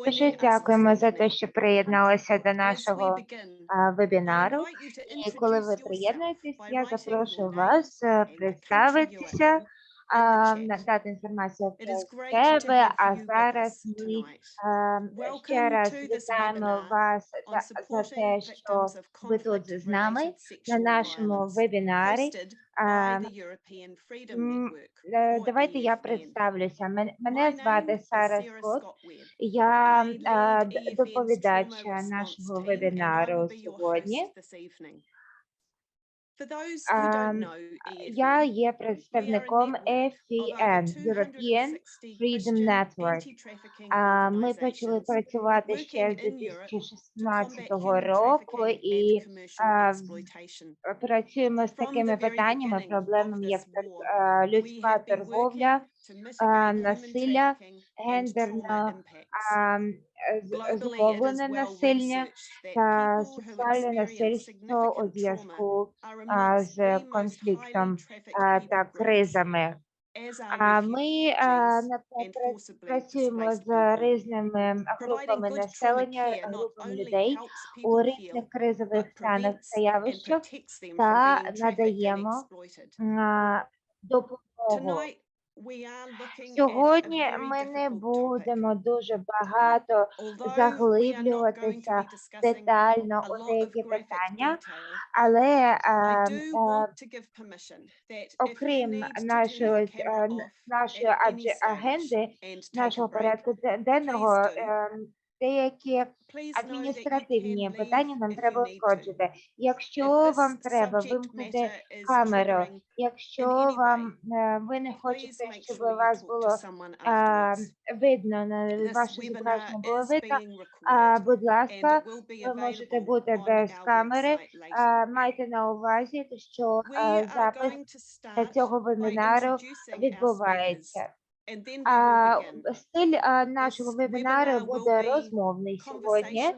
Дуже дякуємо за те, що приєдналися до нашого вебінару. І коли ви приєднуєтесь, я запрошую вас представитися, надати інформацію про себе. А зараз ми ще раз вітаємо вас за те, що ви тут з нами на нашому вебінарі. Давайте я представлюся. Мене звати Сара Скотт. Я доповідач нашого вебінару сьогодні. Я є представником EFN, European Freedom Network. Ми почали працювати ще з 2016 року і працюємо з такими питаннями, проблемами, як людська торговля, насилля, гендерно зумовлене насилля та сексуальне насильство у зв'язку з конфліктом та кризами. Ми працюємо з різними групами населення, групами людей у різних кризових станах та явищах та надаємо допомогу. Сьогодні ми не будемо дуже багато заглиблюватися детально у деякі питання, але окрім нашої агенди, нашого порядку денного, деякі адміністративні питання нам треба узгоджити. Якщо вам треба вимкнути камеру, якщо ви не хочете, щоб у вас було видно, на ваше зображення було видно, будь ласка, ви можете бути без камери. Майте на увазі, що запис цього вебінару відбувається. Стиль нашого вебінару буде розмовний сьогодні,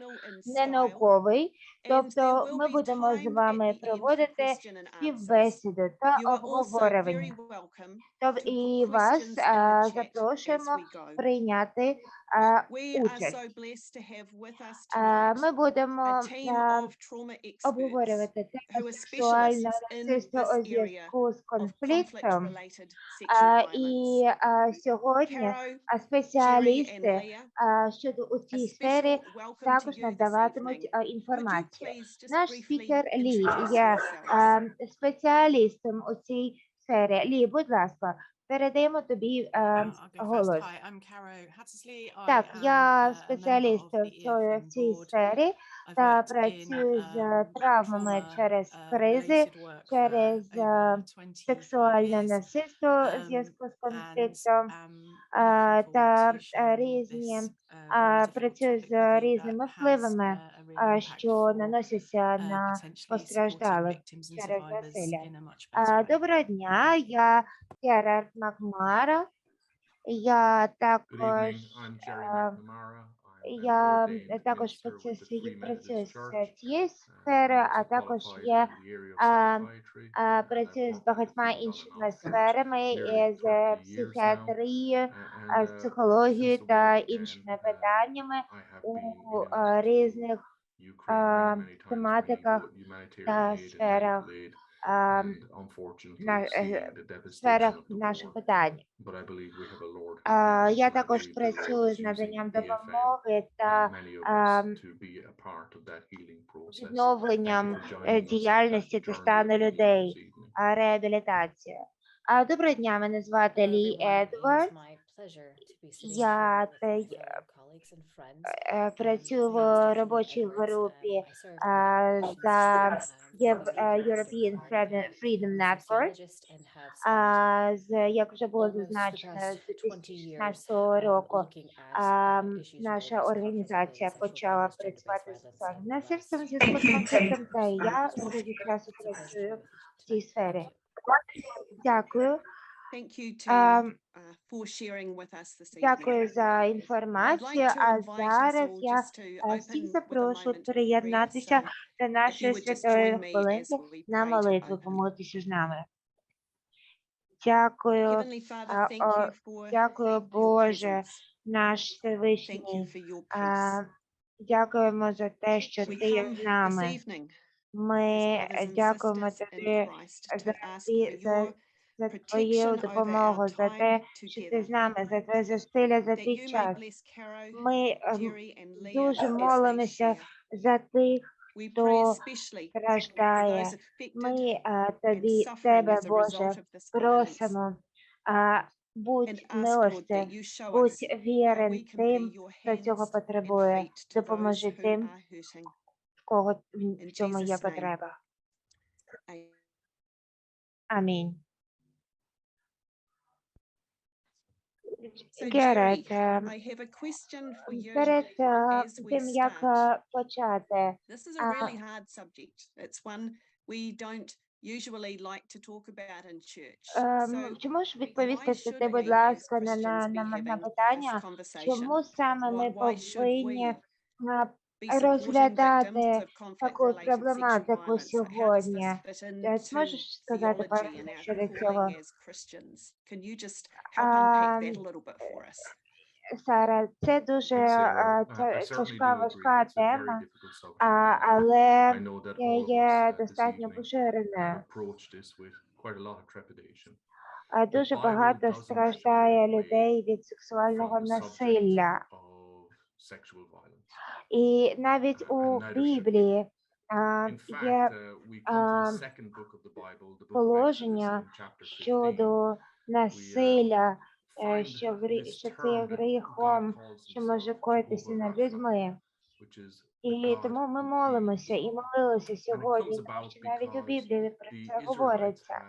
не науковий, тобто ми будемо з вами проводити співбесіду та обговорення. І вас запрошуємо прийняти участь. Ми будемо обговорювати тему сексуального насильства у зв'язку з конфліктом. І сьогодні спеціалісти щодо у цій сфері також надаватимуть інформацію. Наш спікер Лі є спеціалістом у цій сфері. Лі, будь ласка, передаємо тобі голос. Так, я спеціаліст в цій сфері та працюю з травмами через кризи, через сексуальне насильство у зв'язку з конфліктом та працюю з різними впливами, що наносяться на постраждалих через насилля. Доброго дня, я Герард Макмара. Я також працюю з цією сферою, а також працюю з багатьма іншими сферами, з психіатрією, з психологією та іншими питаннями у різних тематиках та сферах наших питань. Я також працюю з наданням допомоги та відновленням діяльності та стану людей, реабілітація. Доброго дня, мене звати Лі Едвард. Я працюю в робочій групі за European Freedom Network. Як вже було зазначено, з 2016 року наша організація почала працювати з сексуальним насильством в зв'язку з конфліктом, та я свого часу працюю в цій сфері. Дякую. Дякую за інформацію, а зараз я всіх запрошую приєднатися до нашої святої хвилинки на молитву, помолитися з нами. Дякую, дякую, Боже, наш Всевишній. Дякуємо за те, що ти є з нами. Ми дякуємо тобі за твою допомогу, за те, що ти з нами, за твоє зусилля, за твій час. Ми дуже молимося за тих, хто страждає. Ми тебе, Боже, просимо, будь милостив, будь вірен тим, хто цього потребує. Допоможи тим, в кого в цьому є потреба. Амінь. Герет, перед тим, як почати, чи можеш відповісти ти, будь ласка, на питання, чому саме ми повинні розглядати таку проблематику сьогодні? Зможеш сказати пару слів щодо цього? Сара, це дуже тяжка, важка тема, але є достатньо поширеною. Дуже багато страждає людей від сексуального насилля. І навіть у Біблії є положення щодо насилля, що це є гріхом, що може коїтися над людьми. І тому ми молимося і молилися сьогодні, тому що навіть у Біблії про це говориться.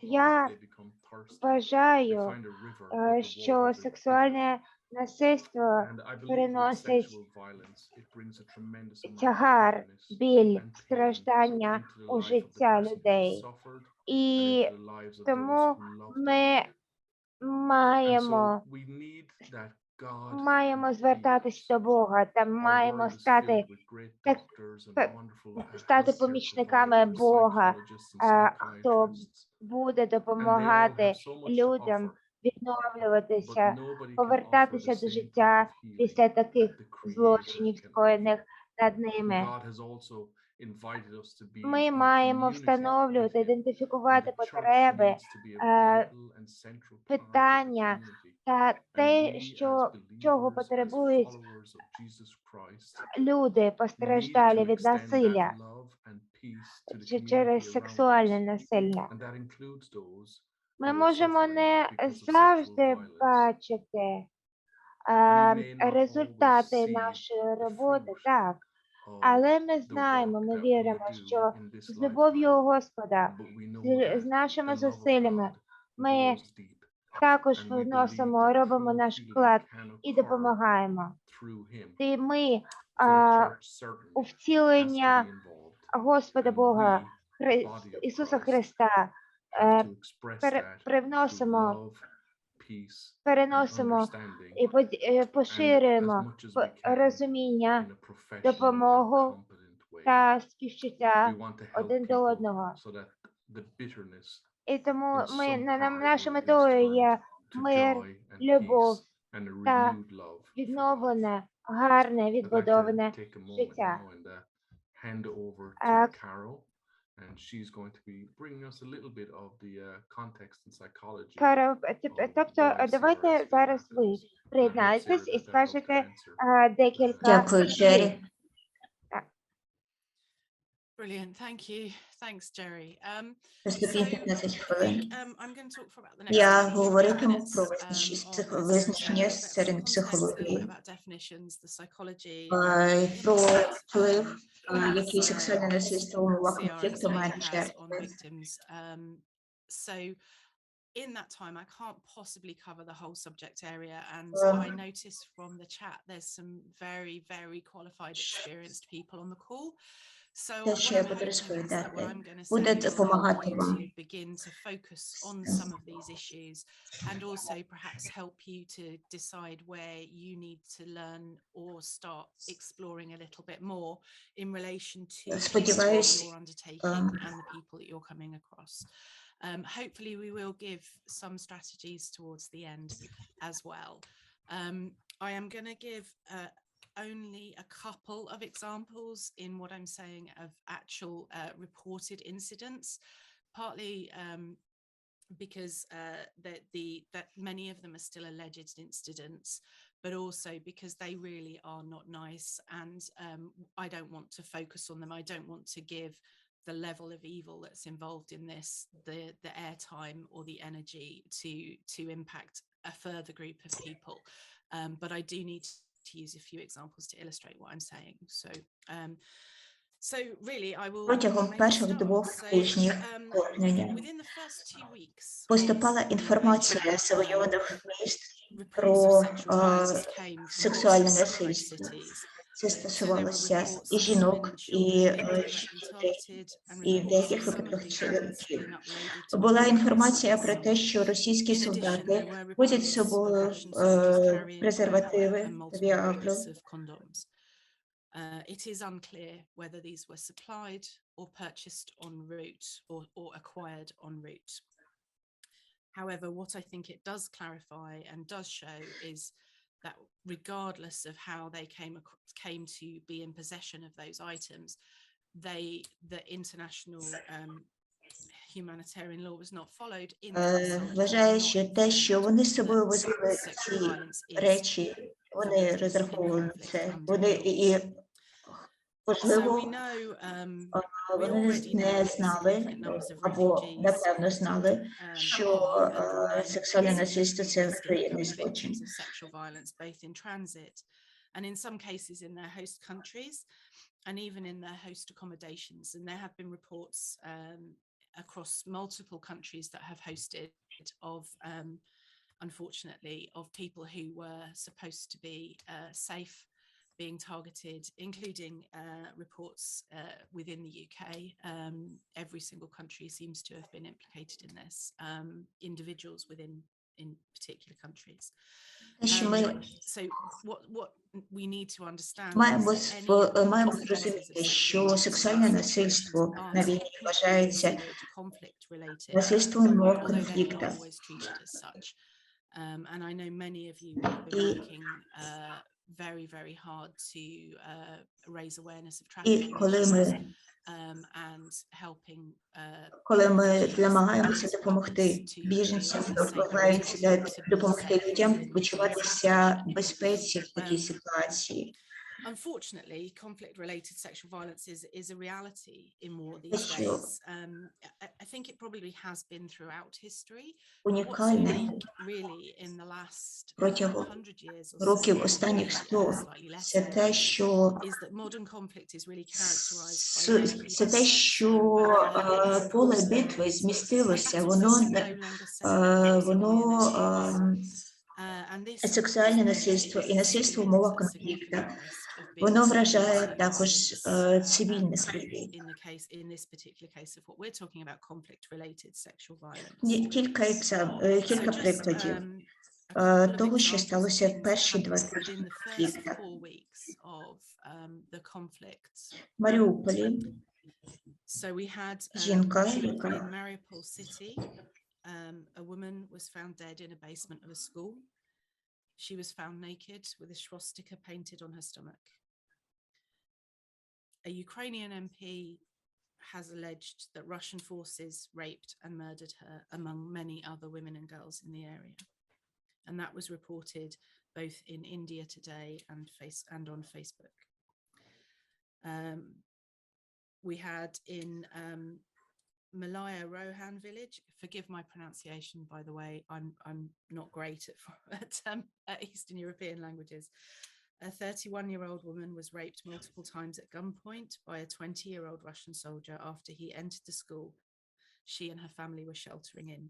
Я вважаю, що сексуальне насильство переносить тягар, біль, страждання у життя людей. І тому ми маємо звертатись до Бога та маємо стати помічниками Бога, хто буде допомагати людям відновлюватися, повертатися до життя після таких злочинів, скоєних над ними. Ми маємо встановлювати, ідентифікувати потреби, питання та те, чого потребують люди, постраждалі від насилля через сексуальне насилля. Ми можемо не завжди бачити результати нашої роботи, так, але ми знаємо, ми віримо, що з любов'ю Господа, з нашими зусиллями ми також вносимо, робимо наш вклад і допомагаємо. І ми у втілення Господа Бога, Ісуса Христа, переносимо і поширюємо розуміння, допомогу та співчуття один до одного. І тому нашою метою є мир, любов та відновлене, гарне, відбудоване життя. Каро, тобто, давайте зараз ви приєднаєтесь і скажете декілька. Дякую, Джері. Brilliant, thank you. Thanks, Jerry. Наступні 15 хвилин. Я говоритиму про визначення серед психології, про вплив, який сексуальне насильство в умовах конфлікту має на жертви. In that time, I can't possibly cover the whole subject area, and I noticed from the chat there's some very, very qualified, experienced people on the call. So what I'm hoping is that what I'm going to say is to begin to focus on some of these issues, and also perhaps help you to decide where you need to learn or start exploring a little bit more in relation to what you're undertaking and the people that you're coming across. Hopefully we will give some strategies towards the end as well. I am going to give only a couple of examples in what I'm saying of actual reported incidents, partly because that many of them are still alleged incidents, but also because they really are not nice, and I don't want to focus on them. I don't want to give the level of evil that's involved in this the airtime or the energy to impact a further group of people, but I do need to use a few examples to illustrate what I'm saying. So really I will Протягом make a перших start. 2 тижнів вторгнення Within the first 2 weeks поступала of the інформація invasion, з завойованих міст reports of про sexual violence came from сексуальне multiple насильство. cities. Це So there were стосувалося reports і of women жінок, and і children deliberately дітей, targeted and і в reports деяких of some of випадках these violence чоловіків. being uploaded to Була online інформація про websites. те, що російські In addition, there солдати were возять з reports of собою Russian soldiers carrying презервативи and та multiple віагру. packs of condoms. It is unclear whether these were supplied or purchased en route or acquired en route. However, what I think it does clarify and does show is that regardless of how they came to be in possession of those items, the international humanitarian law was not followed in that Вважаю, що те, що вони з собою возили ці речі, вони розраховували на це. Вони і можливо, вони не знали або напевно знали, що сексуальне насильство – це воєнний злочин. Both in transit and in some cases in their host countries and even in their host accommodations. And there have been reports across multiple countries that have hosted of unfortunately of people who were supposed to be safe being targeted, including reports within the UK. Every single country seems to have been implicated in this, individuals in particular countries. So what we need to understand маємо зрозуміти, що сексуальне насильство на війні вважається насильством в умовах конфлікту. And I know many of you have been working very, very hard to raise awareness of trafficking issues and helping коли ми намагаємося допомогти біженцям, намагаємося допомогти людям почуватися в безпеці в такій ситуації. Unfortunately, conflict-related sexual violence is a reality in war these days. I think it probably has been throughout history. What's unique really in the last 100 years or років останніх 100 це те, що is that modern conflict is really characterized by це те, що поле битви змістилося, сексуальне насильство і насильство в умовах конфлікту, воно вражає також цивільних людей. Кілька прикладів того, що сталося в перші 2 тижні конфлікту. В Маріуполі жінка, яка a woman was found dead in a basement of a school. She was found naked with a swastika painted on her stomach. A Ukrainian MP has alleged that Russian forces raped and murdered her, among many other women and girls in the area. And that was reported both in India Today and on Facebook. We had in Malaya Rohan village, forgive my pronunciation by the way, I'm not great at Eastern European languages. A 31-year-old woman was raped multiple times at gunpoint by a 20-year-old Russian soldier after he entered the school she and her family were sheltering in,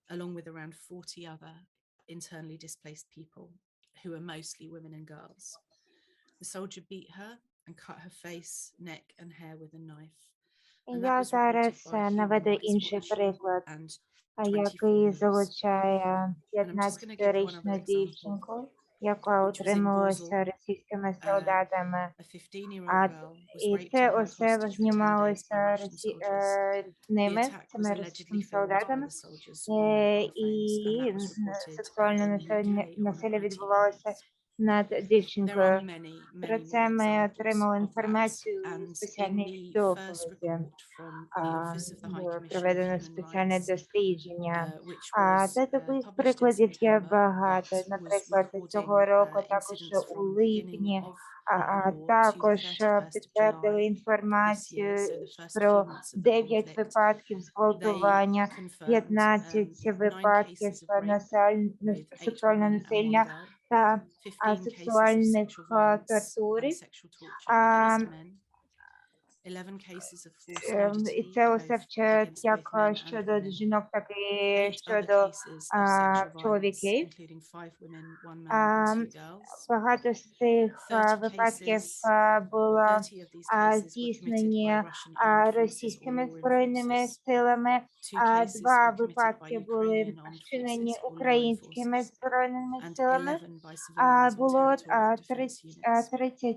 along with around 40 other internally displaced people, who are mostly women and girls. The soldier beat her and cut her face, neck and hair with a knife. Я зараз наведу інший приклад, який залучає 15-річну дівчинку, яка which was in утримувалася Warsaw. російськими солдатами. A 15-year-old А girl was і raped це and held усе hostage for 10 days by знімалося Russian soldiers. The ними, attack was цими allegedly російськими filmed by солдатами, the soldiers on mobile і phones, and that was reported сексуальне in the UK on насилля 19 відбувалося News. над There are дівчинкою. many, Про many це more ми examples отримали of that. інформацію у And in спеціальній the first доповіді. report from the Office of the High Було Commissioner of проведено Human спеціальне Rights, дослідження. which Та was таких published in прикладів є September, багато. but was Наприклад, цього recording року, також incidents у from the beginning липні, of the war to the також 31st of підтвердили July this year. інформацію So the first few про months of the 9 conflict, випадків they зґвалтування, confirmed 15 9 випадків cases of rape with 8 сексуального women and 1 насилля girl, та 15 cases of сексуальних sexual violence тортур. and sexual torture against men, 11 cases of forced І nudity, це both усе вчить against як both men and щодо women, жінок, так і 8 other щодо cases of sexual violence, чоловіків. including 5 women, 1 man and 2 girls. Багато з цих 30 випадків cases, було 30 of these cases were committed здійснені by Russian armed forces or російськими law збройними enforcers. силами, 2 cases два were committed by випадки були Ukrainian armed вчинені forces or law українськими enforcers, збройними and силами. 11 by civilians or Було territorial defense 30 units. 30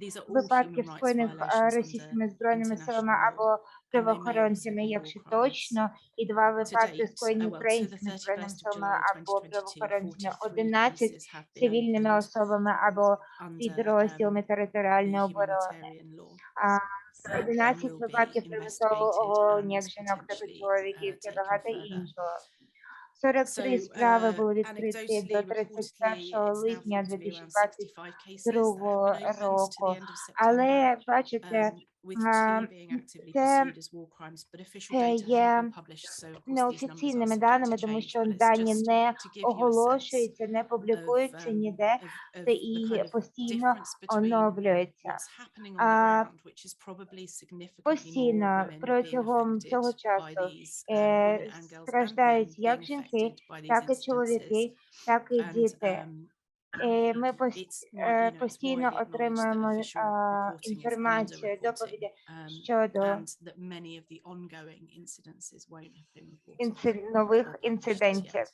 These are all випадків, human rights скоєних violations under російськими збройними силами international law, або and they may also правоохоронцями, be war якщо crimes. точно, і два To випадки, date, скоєні to the українськими збройними 31st of силами July або 2022, правоохоронцями, 43 11 cases have been цивільними opened особами або under підрозділами the територіальної оборони. humanitarian law, and 11 will be випадків примусового investigated оголення як and жінок та potentially чоловіків та taken багато further. іншого. 43 So, справи були відкриті до anecdotally, 31 reportedly, it's now липня thought to be around 65 cases that have been 2022 opened to the року. end of September, Але, бачите, with 2 being actively це pursued as war crimes, but official data hasn't є been published, so of course these numbers are неофіційними subject to даними, тому change, що but it's дані just не to give you a sense оголошуються, не of публікуються ніде, of та the і kind of постійно difference between оновлюються. what's happening on the А ground, which is probably significantly more постійно women being протягом affected цього by часу these women and girls and men страждають як being жінки, affected by these так і incidences, чоловіки, так і and діти. Ми it's it's постійно widely acknowledged that отримуємо official reporting is інформацію, underreporting, доповіді щодо and that many of the ongoing incidences won't have been reported нових or published as інцидентів. yet.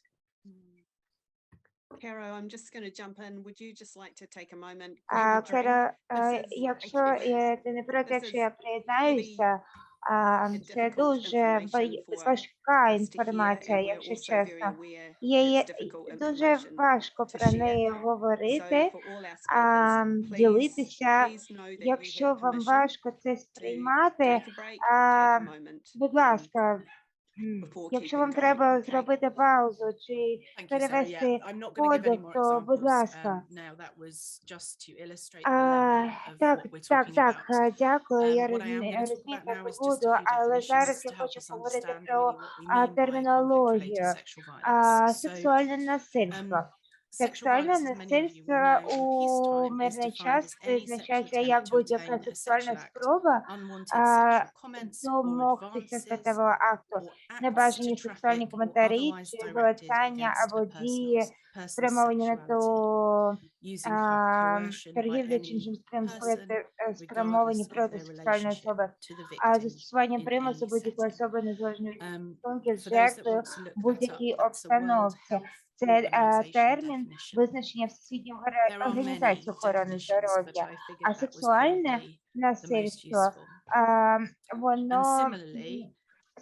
Caro, I'm just going to jump in. Would you just like to take a moment? Grab a drink? Кера, This is- якщо thank you. ти не проти, This якщо is я приєднаюся, це difficult дуже information for важка us to hear, інформація, and we're якщо also very чесно. aware Є it's difficult дуже information важко to про share. неї So говорити, for all our speakers, ділитися. please know that you Якщо have вам permission важко це to сприймати, take a break, take a moment, будь ласка, before якщо keeping вам going, треба okay? зробити паузу чи Thank you, Sarah. перевести Yeah, I'm not going to give any подих, more то будь examples. ласка. Now, that was just to illustrate the level of Так, what we're так, talking так, about. дякую. Я What I am going to talk about розмітити now is just буду, a few але зараз definitions я to help хочу us поговорити understand про really what we mean by термінологію. conflict-related sexual violence. So, Сексуальне насильство. sexual Сексуальне violence, as many of you will насильство know, in у peacetime is мирний defined час as any sexual визначається attempt як to будь-яка obtain a сексуальна sexual act, спроба unwanted sexual comments or домогтися advances, статевого акту, or acts to небажані сексуальні traffic or коментарі otherwise чи directed залицяння against або a дії, person's спрямовані на sexuality, ту using coercion by торгівлю any чим person, спрямовані regardless of проти their сексуальної relationship особи, to the victim застосуванням in примусу any будь-якої setting. особи незалежно від стосунків з For those that жертвою want to look в that up, будь-якій that's a World обстановці. Health Це Organization термін definition. визначення Всесвітньої There are організації many охорони definitions, but здоров'я. I figured А that was сексуальне probably the most насильство, useful. And воно similarly,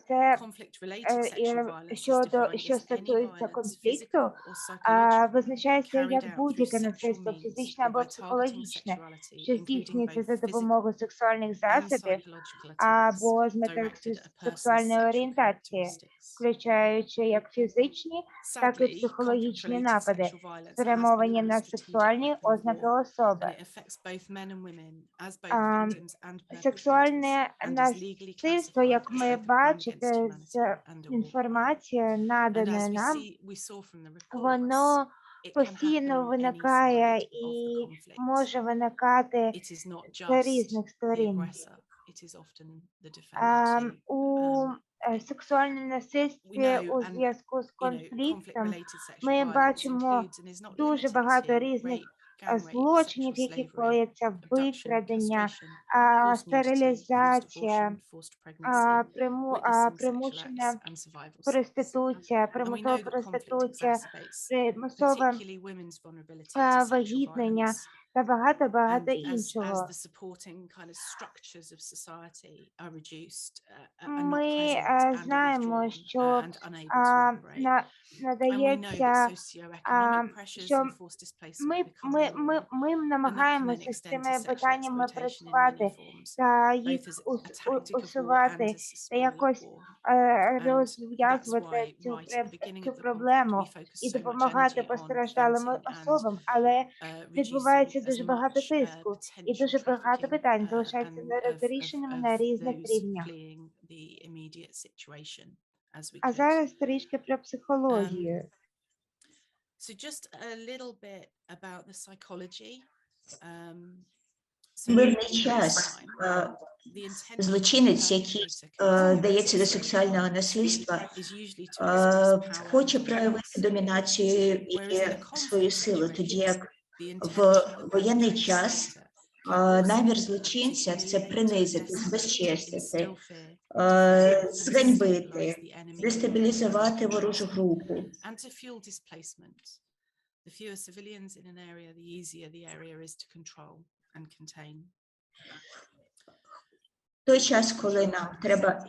це conflict-related sexual violence is що defined as any стосується violence, конфлікту, physical or psychological, визначається carried як out through будь-яке sexual насильство, means фізичне or або by targeting психологічне, sexuality, що including здійснюється both за physical допомогою сексуальних and засобів psychological attacks або з метою directed at a person's сексуальної sexual орієнтації, characteristics. включаючи як фізичні, так і Sadly, психологічні conflict-related напади, sexual violence has been спрямовані a на strategic сексуальні weapon of ознаки war, and особи. it affects both men and women as both А, victims and perpetrators, Сексуальне and is legally насильство, classified як as ми both a crime against бачите з humanity and a war crime. інформації, And наданої as нам, we saw from the reports, воно it can happen постійно on any виникає side of the і conflict. може виникати It is not з just різних the сторін. aggressor, it is often the defender too. У сексуальному We насильстві know, у and зв'язку з you know, конфліктом conflict-related sexual ми violence бачимо includes and is not дуже limited багато to різних rape, злочинів, які кояться, викрадення, стерилізація, примушена проституція, примусова проституція, примусове вагітнення та багато іншого. Ми знаємо, що надається, що ми намагаємося з цими питаннями працювати та їх усувати та якось розв'язувати цю проблему і допомагати постраждалим особам, але відбувається дуже багато тиску і дуже багато питань залишаються нерозрішеними на різних рівнях. А зараз трішки про психологію. So just a little bit about the psychology. Мирний час злочинець, який дається до сексуального насильства, хоче проявити домінацію і свою силу, тоді як в воєнний час намір злочинця – це принизити, збезчестити, зганьбити, дестабілізувати ворожу групу. The fewer civilians in an area, the easier the area is to control and contain. Той час, коли нам треба,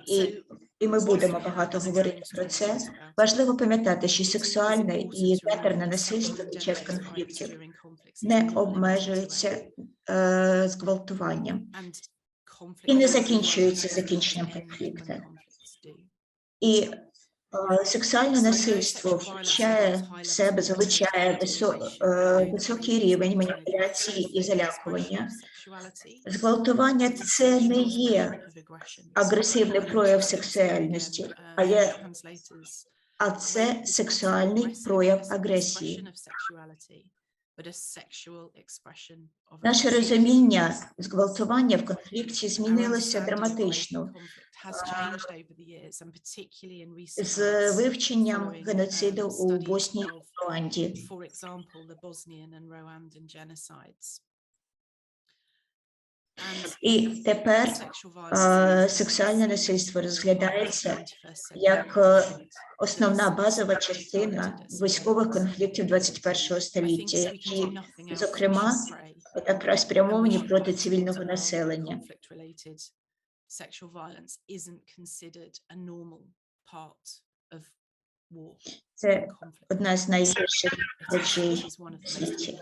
і ми будемо багато говорити про це, важливо пам'ятати, що сексуальне і гендерне насильство під час конфліктів не обмежується зґвалтуванням і не закінчується закінченням конфлікту. І сексуальне насильство включає в себе, залучає високий рівень маніпуляції і залякування. Зґвалтування – це не є агресивний прояв сексуальності, а це сексуальний прояв агресії. Наше розуміння зґвалтування в конфлікті змінилося драматично з вивченням геноциду у Боснії і Руанді. І тепер сексуальне насильство розглядається як основна базова частина військових конфліктів 21-го століття, які, зокрема, якраз спрямовані проти цивільного населення. Це одна з найгірших речей в світі.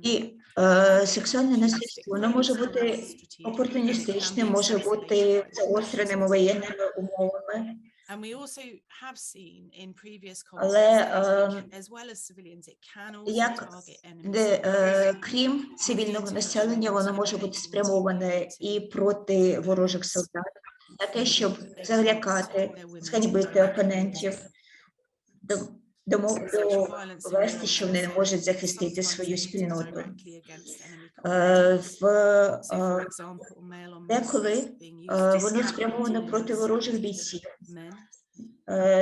І сексуальне насильство, воно може бути опортуністичним, може бути загостреними воєнними умовами. Але крім цивільного населення, воно може бути спрямоване і проти ворожих солдат, на те, щоб залякати, зганьбити опонентів, довести, що вони не можуть захистити свою спільноту. Деколи воно спрямовано проти ворожих бійців.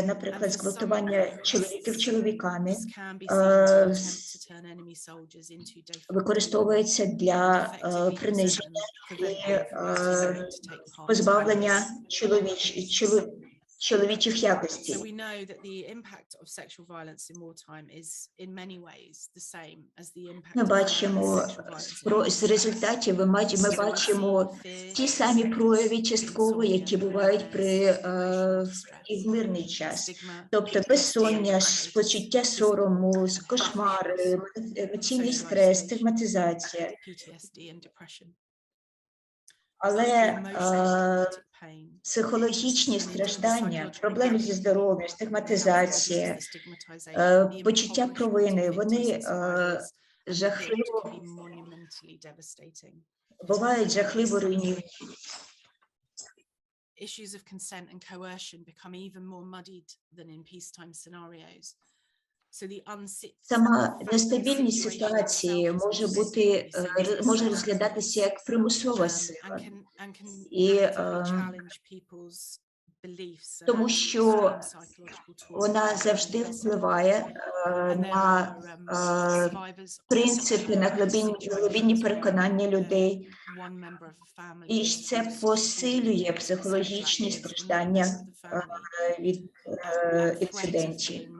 Наприклад, зґвалтування чоловіків чоловіками використовується для приниження і позбавлення чоловічих якостей. Ми бачимо з результатів, ми бачимо ті самі прояви частково, які бувають і в мирний час. Тобто безсоння, почуття сорому, кошмари, емоційний стрес, стигматизація. Але психологічні страждання, проблеми зі здоров'ям, стигматизація, почуття провини, вони бувають жахливо руйнівні. Issues of consent and coercion become even more muddied than in peacetime scenarios. Сама нестабільність ситуації може розглядатися як примусова сила. І тому що вона завжди впливає на принципи, на глибинні переконання людей. І це посилює психологічні страждання від інцидентів.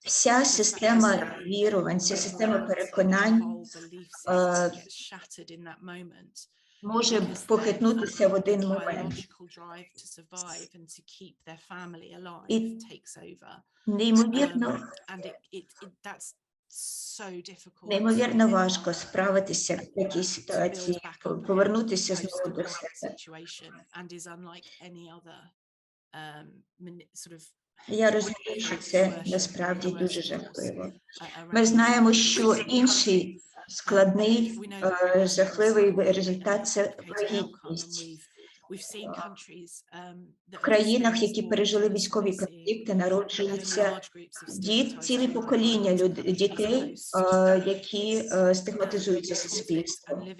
Вся система вірувань, вся система переконань може похитнутися в один момент. І неймовірно важко справитися в такій ситуації, повернутися знову до себе. Я розумію, що це насправді дуже жахливо. Ми знаємо, що інший складний, жахливий результат – це вагітність. В країнах, які пережили військові конфлікти, народжуються цілі покоління дітей, які стигматизуються суспільством.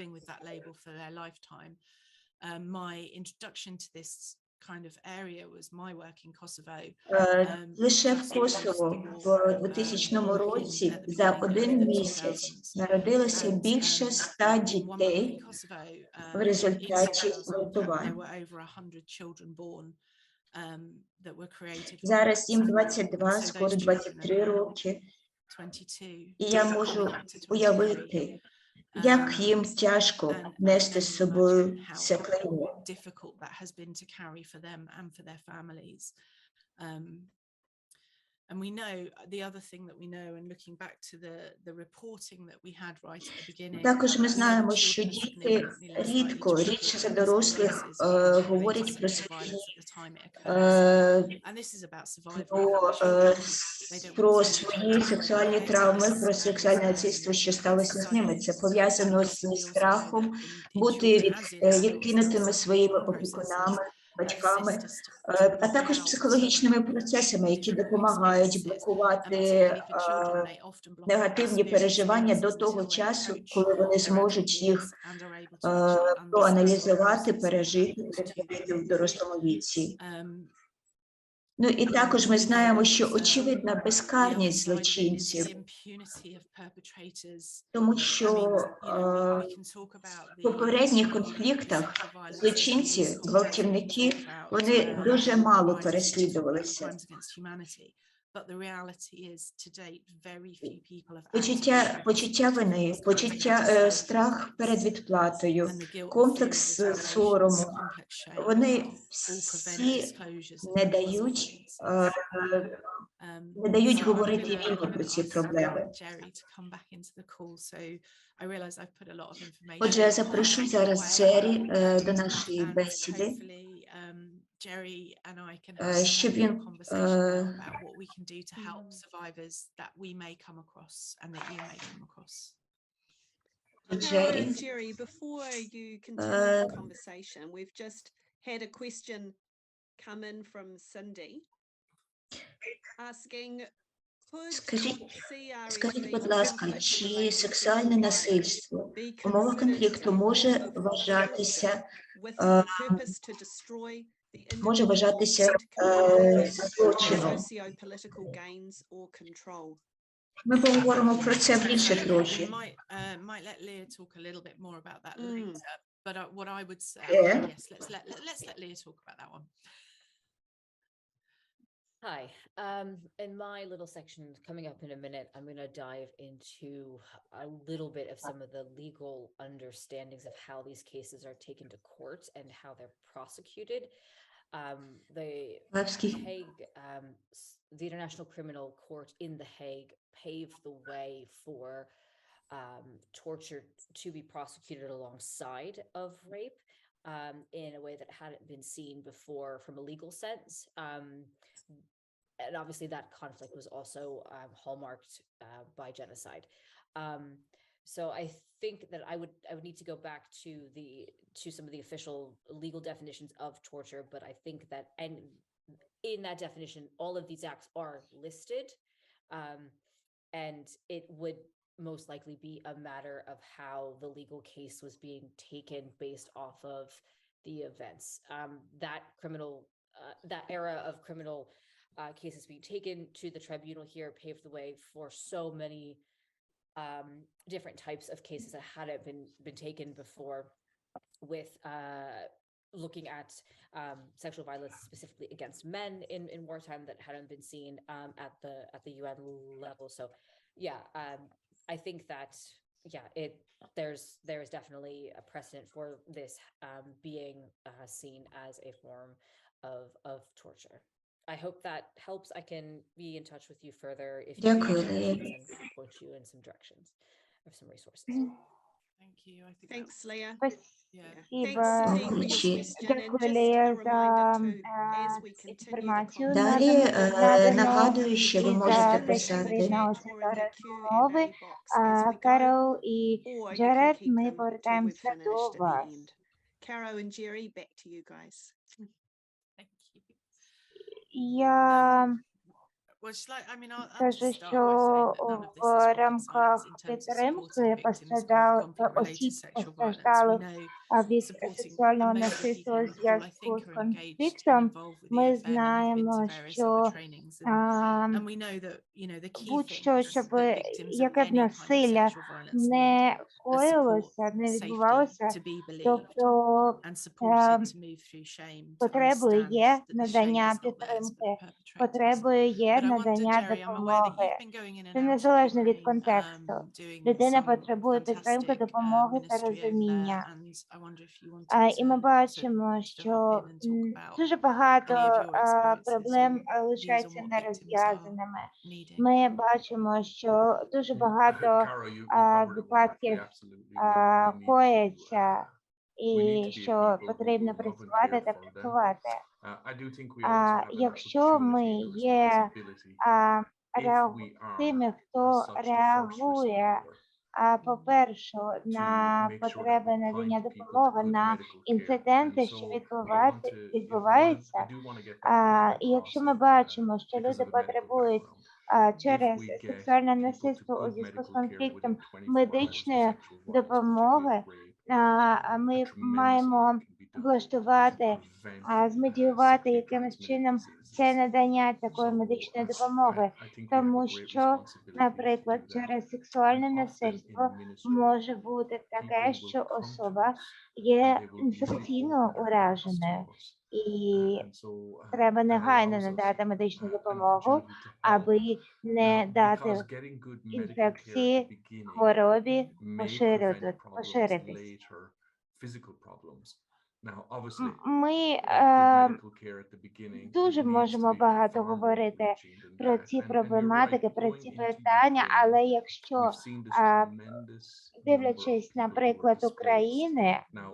Лише в Косово в 2000 році за один місяць народилося більше 100 дітей в результаті зґвалтувань. Зараз їм 22, скоро 23 роки. І я можу уявити, як їм тяжко нести з собою це клеймо. And we know the other thing that we know, and looking back to the reporting that we had right at the beginning. Також ми знаємо, що діти рідше за дорослих говорять про свої сексуальні травми, про сексуальне насильство, що сталося з ними. Це пов'язано з страхом бути відкинутими своїми опікунами, батьками, а також психологічними процесами, які допомагають блокувати негативні переживання до того часу, коли вони зможуть їх проаналізувати, пережити в дорослому віці. Ну і також ми знаємо, що очевидна безкарність злочинців, тому що в попередніх конфліктах злочинці, гвалтівники, вони дуже мало переслідувалися. Почуття вини, страх перед відплатою, комплекс сорому, вони всі не дають говорити вільно про ці проблеми. Отже, я запрошу зараз Джері до нашої бесіди, щоб він Jerry, before you continue the conversation, we've just had a question come in from Cindy asking, скажіть, будь ласка, чи сексуальне насильство в умовах конфлікту може вважатися злочином? Ми поговоримо про це більше трохи. But what I would say, yes, let's let Leah talk about that one. Hi. In my little section coming up in a minute, I'm going to dive into a little bit of some of the legal understandings of how these cases are taken to court and how they're prosecuted. The Hague, the International Criminal Court in The Hague paved the way for torture to be prosecuted alongside of rape in a way that hadn't been seen before from a legal sense. And obviously that conflict was also hallmarked by genocide. So I think that I would need to go back to some of the official legal definitions of torture, but I think that, and in that definition, all of these acts are listed, and it would most likely be a matter of how the legal case was being taken based off of the events. That era of criminal cases being taken to the tribunal here paved the way for so many different types of cases that hadn't been taken before, with looking at sexual violence specifically against men in wartime that hadn't been seen at the UN level. So yeah, I think that there's definitely a precedent for this being seen as a form of torture. I hope that helps. I can be in touch with you further if you Дякую, have Лея. questions and point you in some directions or some resources. Thank you. I think Thanks, Leah. yeah. Thanks, Спасибо. Cindy, for your Дякую. question. And Дякую, just a Лея, reminder за too, as we continue the інформацію Далі надану нагадую, що ви і можете за те, що писати приєдналися or до in the розмови. Q&A box as we go, Карол і or you can Джеред, keep ми them till we've повертаємося finished до at the вас. end. Caro and Jerry, back to you guys. Thank you. Я Well, I'll скажу, just start що by saying that none of this is в rocket рамках science in terms of підтримки supporting victims of conflict-related осіб, sexual violence. We постраждалих know від supporting, сексуального and most of the насильства people у on the call, I зв'язку think, з are engaged and конфліктом, involved with ми EFN and have been знаємо, to various що other trainings. And we know that, the key будь-що, things щоб that victims of яке б any kind of насилля sexual violence need не are support, коїлося, не safety, відбувалося, to be believed, тобто and supported to move through shame, to потребою understand є that the shame надання is not theirs, but підтримки, the perpetrator's. потребою є But I wonder, надання Jerry, I'm aware that допомоги. you've been going in and Це out of незалежно від Ukraine, контексту. doing Людина some потребує підтримки, fantastic допомоги та ministry over there, розуміння. and I wonder if you wanted І ми to бачимо, hop що in and talk about дуже багато any of your experiences проблем or views on лишаються what victims are нерозв'язаними. needing. Ми бачимо, що дуже багато Caro, you covered it well. We випадків absolutely we need коїться, to і be що people who потрібно will love and працювати care та for them. працювати. I do think we also have an Якщо ми opportunity and є responsibility if we тими, are хто as such the first реагує, responder по-перше, to на make sure that потреби we надання point people to допомоги, good на medical care. інциденти, And що so I want to, I відбуваються. do want to get that point І якщо across ми бачимо, що because люди of the medical потребують background. через If we get сексуальне people to насильство у good зв'язку з medical care конфліктом within 24 hours of медичної sexual violence, допомоги, particularly of rape, ми a tremendous маємо amount can be done влаштувати, to prevent змедіювати sexually якимось transmitted чином це diseases. надання такої So медичної допомоги, I think we have a тому great що, responsibility to наприклад, do that. через сексуальне And often насильство in ministry, може бути таке, people will що come to особа us and є they will really інфекційно open their hearts ураженою, to us. і And so треба that негайно allows us надати медичну an допомогу, opportunity to help. аби не Now, дати because getting good medical care at the інфекції, beginning хворобі may поширитись. prevent problems later, physical problems. Now, obviously, Ми good medical care at the beginning, it дуже needs to можемо be багато far more говорити reaching than про that. ці And you're right, проблематики, про going ці into питання, Ukraine, але якщо, we've seen this tremendous number of дивлячись, people who are наприклад, displaced. України, Now,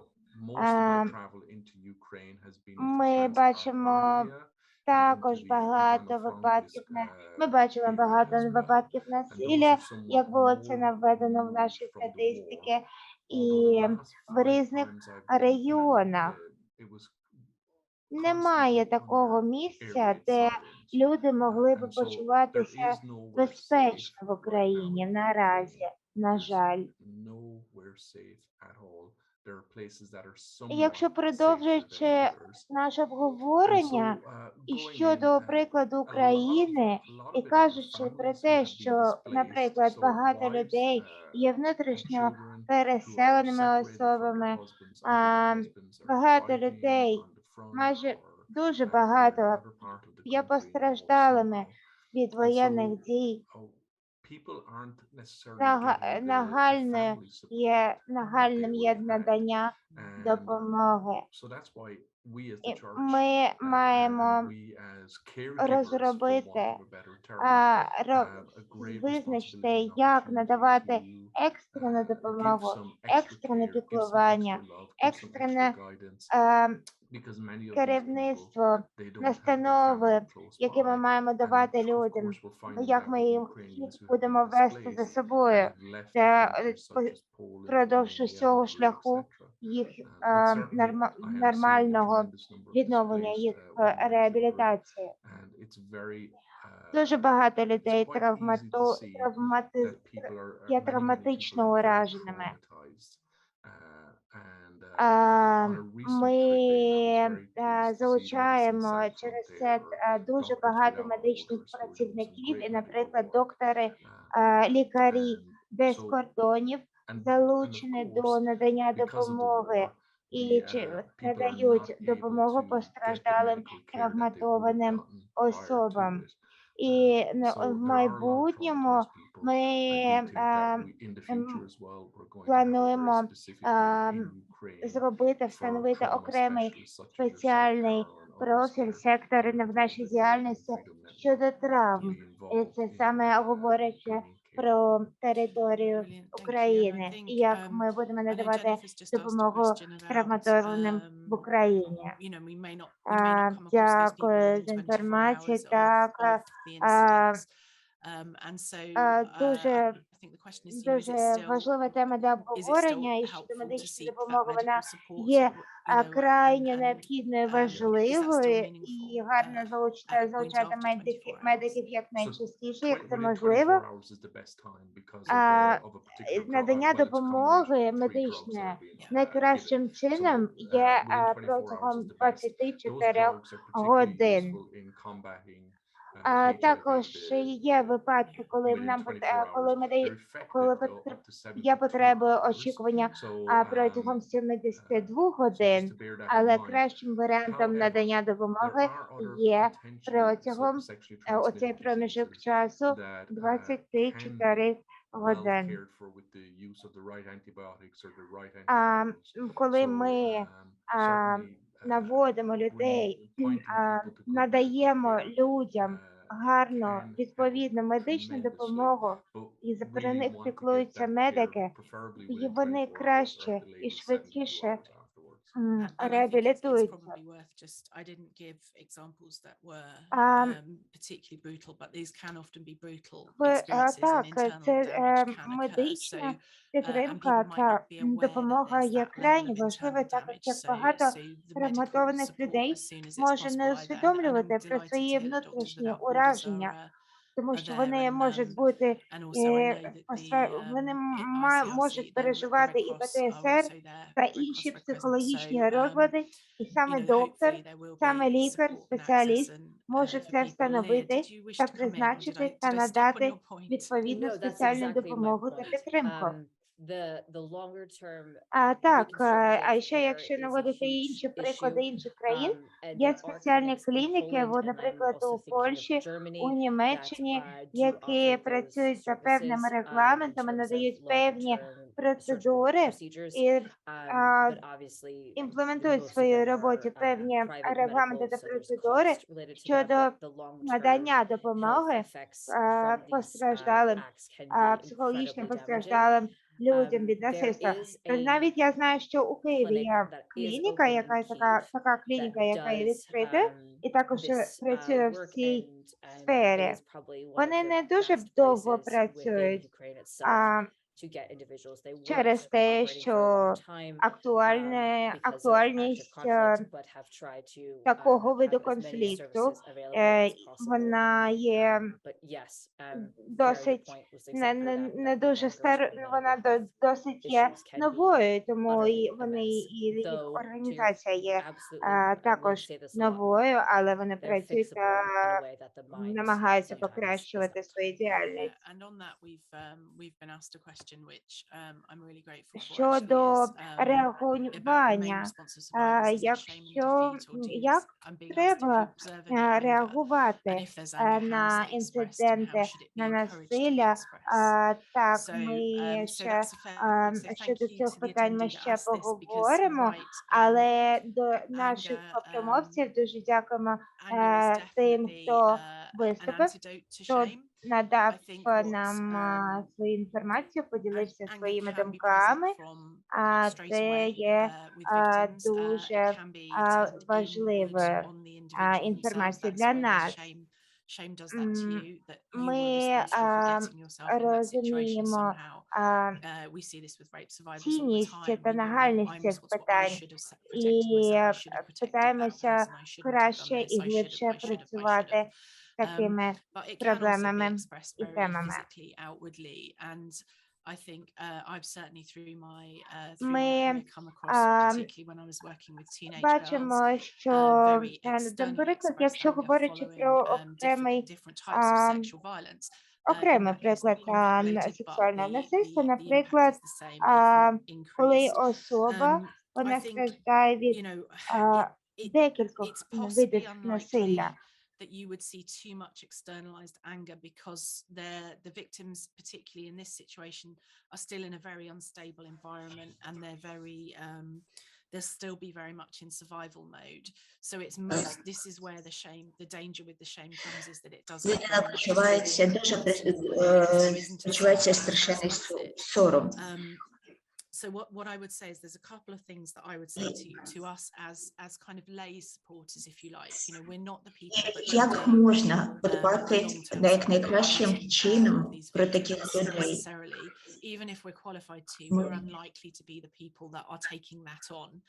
most of our travel into Ukraine has been into ми бачимо Transcarpathia and into також the багато Ivano-Frankivsk випадків, ми бачили area багато as well. випадків And those насилля, have somewhat як було це more наведено в removed нашій from the war. статистики, Although і the last в 5 різних times I've been in, регіонах it was немає constantly такого under air місця, raid де sirens. люди могли б And so there почуватися is nowhere safe безпечно в right now Україні in наразі, Ukraine. на There's жаль. nowhere safe at all. There are places that are І якщо somewhat safer than продовжуючи others. наше And so обговорення і going in, щодо прикладу України, a lot і of it are кажучи про families who те, have been що, displaced. наприклад, So багато wives людей є and внутрішньо children who are переселеними separated from their особами, husbands, either their husbands are багато fighting людей, on the front майже or дуже they're in багато another part of the є country постраждалими somehow. від And воєнних so дій. people aren't necessarily getting the family Нагальним support є that they would have had. надання And допомоги. so that's why we as І the church ми маємо and we as caregivers, for want розробити, of a better term, have a great визначити, responsibility and як opportunity надавати to екстрену give допомогу, some extra екстрене care, give some піклування, extra love, give some екстрене extra guidance, because many of these people, керівництво, they don't have their настанови, family close які ми by. маємо And давати of людям, course we're finding як that ми with їх Ukrainians who have будемо been вести за displaced собою. and have left Це countries such as Poland, впродовж Romania, усього Hungary, шляху etc. їх But certainly I have seen a нормального tremendous number of відновлення displaced їх women and children, реабілітації. and it's very Дуже багато людей quite easy to see that people є many травматично people are very ураженими. traumatized. On a recent Ми trip in, I was very pleased to see that it's in залучаємо South через Hub це there дуже doctors багато without медичних borders who are doing some працівників, great і, medical наприклад, work. доктори, лікарі And без so, кордонів and of залучені до course, надання because of the допомоги war, і people are надають not able допомогу to get the постраждалим medical care that they would have травматованим gotten prior to особам. it. І So в there are a lot of майбутньому traumatized people. ми I do think that in the future as well, we're going to have a very плануємо specific group in Ukraine зробити, for встановити trauma окремий specialists such as yourself, спеціальний Carol, and others профіль, here сектор to в нашій the діяльності Freedom Network щодо to травм. be І involved це in саме говорячи bringing care. про територію Brilliant, thank you. And I України і think як ми будемо I know надавати Jennifer's just asked a допомогу question about травматованим в Україні. you know, we may not come across these people Дякую within за 24 інформацію. hours Так, of the incidents. And so дуже I think the question is, you know, is it дуже still важлива тема для is it still обговорення, і щодо helpful to медичної seek that допомоги вона medical support, є you know, крайньо and необхідною, is that still важливою meaningful і гарно at points залучати after 24 hours? медиків So якнайчастіше, як це within можливо. 24 hours is the best time because of a particular Надання well, it's a combination допомоги of 3 drugs that медичної are being given. найкращим чином So є within 24 hours is протягом the best. Those 24 drugs are particularly годин. useful in combating Також HIV, є випадки, коли within нам 24 коли hours. They're коли effective up to є 72 потребою hours. очікування So протягом 72 so just годин, to bear that in але mind. кращим варіантом However, надання there допомоги are other є potentially протягом sexually оцей transmitted проміжок diseases часу that can 24 be well годин. cared for with the use of the right antibiotics or the right antivirals. Коли So ми certainly наводимо людей, pointing people to good medical надаємо care людям гарну, can відповідну help медичну tremendously. допомогу, But і про really них want to get піклуються that care медики, preferably і within вони 24 hours or краще at the і latest 72 швидше hours afterwards. And I think it's реабілітуються. probably worth just, I didn't give examples that were particularly brutal, but these can often be brutal experiences and Так, internal це damage can occur. So, медична and підтримка people might та not be aware that допомога there's є that level крайне of важливою, internal так damage. як So, багато so the medical травматованих support людей as soon as it's може не possible either. And I'm усвідомлювати про delighted to свої hear that Doctors внутрішні Without Borders ураження, тому are що there. вони можуть бути, And also I know that вони ICRC, можуть the переживати Red і Cross are ПТСР also there, та Red Cross інші Red Crescent. психологічні So, розлади, і you саме know, доктор, hopefully there will саме be лікар, support and access спеціаліст and може for це people. Leah, встановити did you wish та to come in or призначити та did I step on надати your point? відповідну No, that's спеціальну exactly my допомогу та point. підтримку. The longer term Так, reconstructive а ще care якщо is a наводити huge інші приклади issue. інших країн, And є there are спеціальні clinics in клініки, Poland, and I'm наприклад, also у thinking of Польщі, Germany у that Німеччині, do які offer those працюють за певними services in регламентами, terms of надають longer певні term surgical процедури procedures. і But obviously імплементують в most of своїй them роботі are певні private регламенти medical, та so there's процедури cost related to that, щодо but the long-term надання health допомоги effects from these постраждалим, acts can be психологічно incredibly damaging. постраждалим людям від There насильства. is Тож a навіть я знаю, що у Києві clinic є that is клініка, open яка in Kyiv така клініка, that яка є does відкрита, і також this працює в work, цій and it сфері. is probably one of Вони the не дуже best довго places within працюють Ukraine itself а, to get individuals. They через weren't те, operating for a long що time because of active актуальність conflict, but have tried to такого виду have as many конфлікту, services available as possible. вона є But yes, very good досить point was exactly that, не that the дуже longer term вона mental health досить є issues can be новою, тому і utterly вони immense. і їх Though, to your організація є absolutely, and we також say this a lot, новою, але вони they're працюють fixable in a та way that the mind намагаються sometimes is покращувати not. свою діяльність. And on that, we've been asked a question which I'm really grateful for. Щодо Actually, is about the main реагування, response of survivors isn't shame and якщо defeat or doom. як I'm being asked if треба you observe any anger, and реагувати if there's anger, how is на it expressed and інциденти, how should it be на encouraged to be насилля, expressed? так, So, ми so ще that's a fair. So thank щодо you цих to the питань ми attendee that ще asked this, because you're поговоримо, right. але до наших Anger, промовців дуже дякуємо anger is тим, definitely хто an виступив, antidote to хто shame. надав I think what's нам свою інформацію, поділився anger своїми can be present думками, from а straight це away є with victims. It дуже can be turned важливою inward on the individual themselves. інформацією That's для why нас. shame does that to you, that you Ми were responsible for getting yourself in that situation розуміємо somehow. We see this with rape survivors all the цінність time. та You know, нагальність I'm цих responsible. I питань should have protected і myself. I should have protected that питаємося person. I shouldn't have done краще this. і I should have. глибше I should have. I should працювати have. такими but it can also be проблемами expressed і very темами. physically, outwardly, and I think I've certainly through my Ми career come across, particularly when I was working with teenage girls, бачимо, що, very externally наприклад, expressed якщо anger говорячи following про окремий different types of sexual violence. In окремий that case, приклад not unrelated, but сексуального насильства, the impact наприклад, is the same, if not коли increased. особа, I вона think, страждає від you know, декількох it's видів possibly насилля. unlikely that you would see too much externalized anger because the victims, particularly in this situation, are still in a very unstable environment, and they're very they'll still be very much in survival mode. So it's this is where the danger with the shame comes, is that it does get Людина very much почувається stored дуже because there isn't a почувається safe way to страшенний express it. сором. So what I would say is there's a couple of things that I would say to us as kind of lay supporters, if you like. You know, we're not the people that Як можна подбати найкращим чином про таких людей? necessarily, even if we're qualified to, we're unlikely to be the people that are taking that on.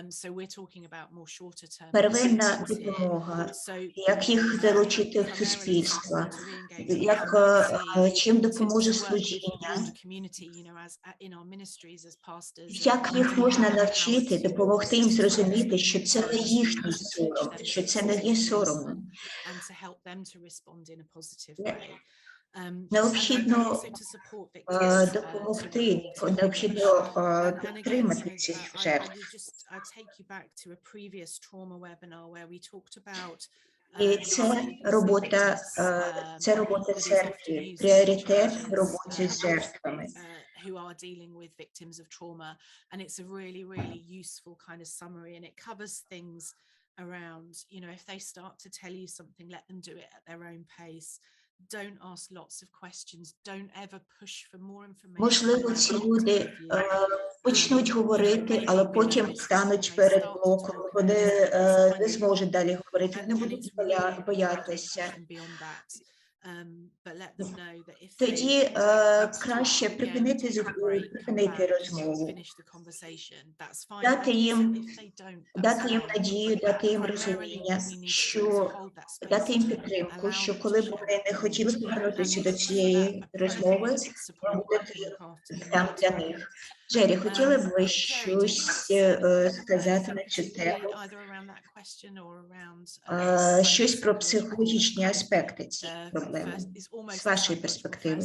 So we're talking about more shorter term Первинна допомога, як їх залучити в суспільство, як, чим допоможе служіння, як їх можна навчити, допомогти їм зрозуміти, що це не їхній сором, що це не є соромно. Необхідно допомогти, необхідно підтримати цих жертв. І це робота церкви, пріоритет в роботі з жертвами. Who are dealing with victims of trauma, and it's a really, really useful kind of summary, and it covers things around, you know, if they start to tell you something, let them do it at their own pace. Don't ask lots of questions. Don't ever push for more information. Можливо, ці люди почнуть говорити, але потім стануть перед блоком, вони не зможуть далі говорити, вони будуть боятися. Тоді краще припинити розмову, дати їм надію, дати їм розуміння, що дати їм підтримку, що коли б вони не хотіли повернутися до цієї розмови, ви будете там для них. Джері, хотіли б ви щось сказати на цю тему? Щось про психологічні аспекти цієї проблеми з вашої перспективи.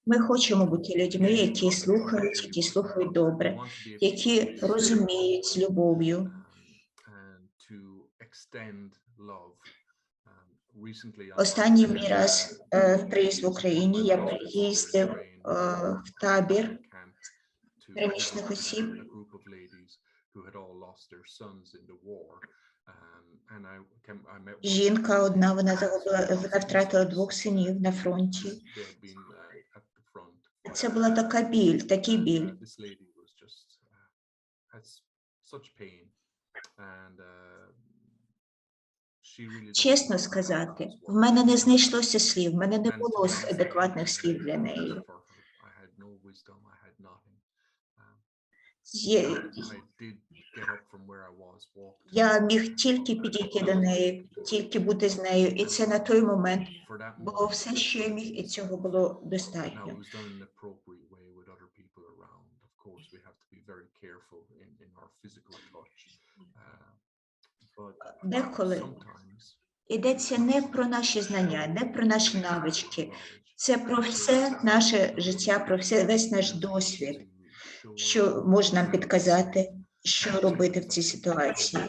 Ми хочемо бути людьми, які слухають добре, які розуміють з любов'ю. Останній мій раз приїзд в Україні, я приїздив в табір переміщених осіб. Жінка одна, вона втратила 2 синів на фронті. Це була такий біль. Чесно сказати, в мене не знайшлося слів, в мене не було адекватних слів для неї. Я міг тільки підійти до неї, тільки бути з нею, і це на той момент було все, що я міг, і цього було достатньо. Деколи йдеться не про наші знання, не про наші навички, це про все наше життя, про весь наш досвід, що може нам підказати, що робити в цій ситуації.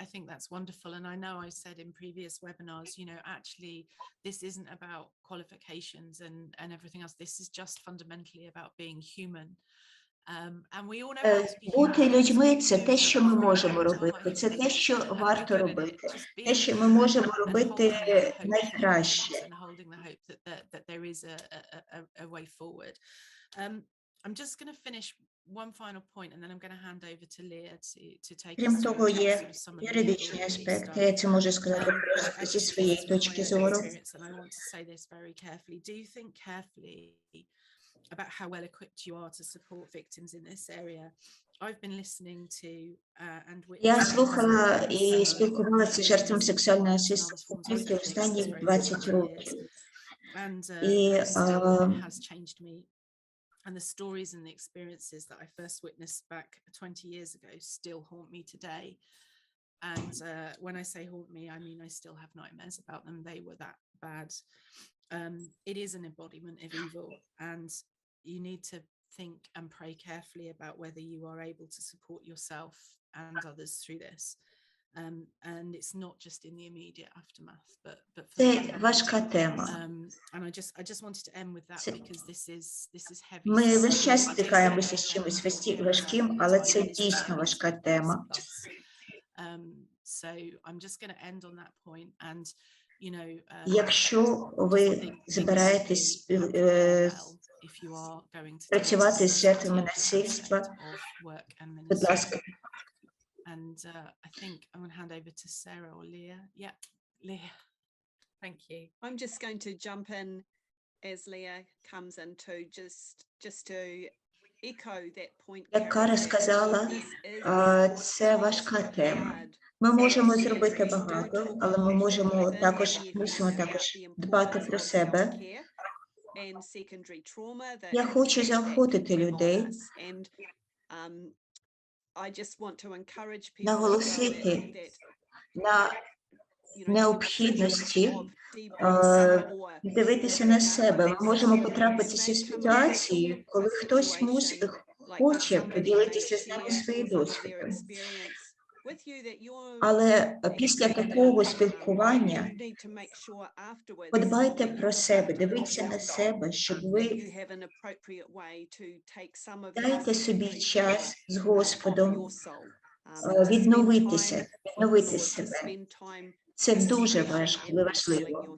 I think that's wonderful, and I know I said in previous webinars, you know, actually this isn't about qualifications and everything else. This is just fundamentally about being human. Бути людьми – це те, що ми можемо робити, це те, що варто робити, те, що ми можемо робити найкраще. I'm just going to finish one final point, and then I'm going to hand over to Leah to take us Крім того, through є sort of some of the юридичний legal аспект. stuff. Я це можу сказати But просто зі actually, своєї this is from точки my own зору. experience, and I want to say this very carefully. Do think carefully about how well equipped you are to support victims in this area. I've been listening to and Я слухала witnessing і some спілкувалася з жертвами сексуального and other насильства forms of конфлікту sexual останні abuse for over 20 20 років. years. And І that still has changed me. And the stories and the experiences that I first witnessed back 20 years ago still haunt me today. And when I say haunt me, I mean I still have nightmares about them. They were that bad. It is an embodiment of evil, and you need to think and pray carefully about whether you are able to support yourself and others through this. And it's not just in the immediate aftermath, but for Це важка тема. and I just wanted to end with that because this is heavy. Ми stuff. весь час I стикаємося take з care чимось of parents важким, in але time це in Israel дійсно and важка it's тема. plus. So I'm just going to end on that point. And you know, Якщо ви збираєтесь if you are going to працювати з жертвами насильства, будь ласка. And I think I'm going to hand over to Sarah or Leah. Yeah, Leah. Thank you. I'm just going to jump in as Leah comes in to just to echo that point. Як Кара сказала, це важка тема. Ми можемо зробити багато, але ми можемо мусимо також дбати про себе. Я хочу заохотити людей, наголосити на необхідності дивитися на себе. Ми можемо потрапитися в ситуації, коли хтось хоче поділитися з нами своїм досвідом. Але після такого спілкування подбайте про себе, дивіться на себе, щоб ви дайте собі час з Господом відновити себе. Це дуже важливо.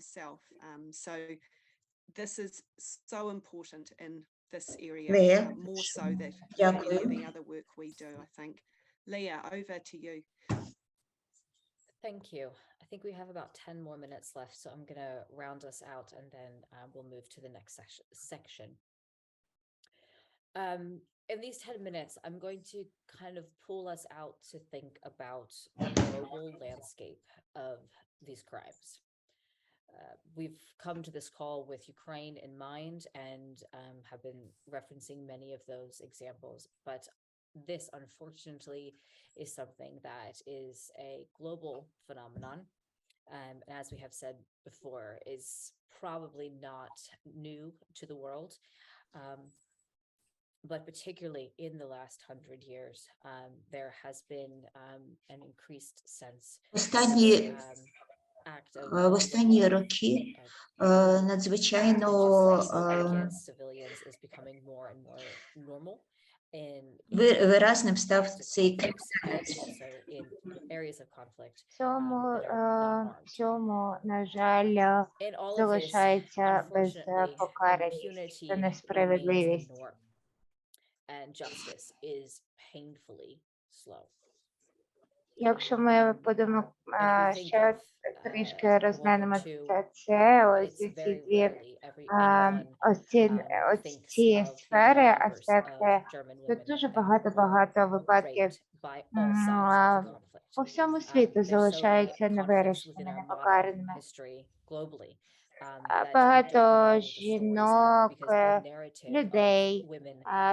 Лея, дякую. Leah, over to you. Thank you. I think we have about 10 more minutes left, so I'm going to round us out and then we'll move to the next section. In these 10 minutes, I'm going to kind of pull us out to think about the global landscape of these crimes. We've come to this call with Ukraine in mind and have been referencing many of those examples, but this, unfortunately, is something that is a global phenomenon. And as we have said before, is probably not new to the world. But particularly in the last 100 years, there has been an increased sense В останні роки надзвичайно виразним став цей Цьому, на жаль, залишається без покараність та несправедливість. Якщо ми будемо ще трішки розглянемо це, ось ці сфери, аспекти, тут дуже багато випадків по всьому світу залишаються невирішеними, непокараними. Багато жінок, людей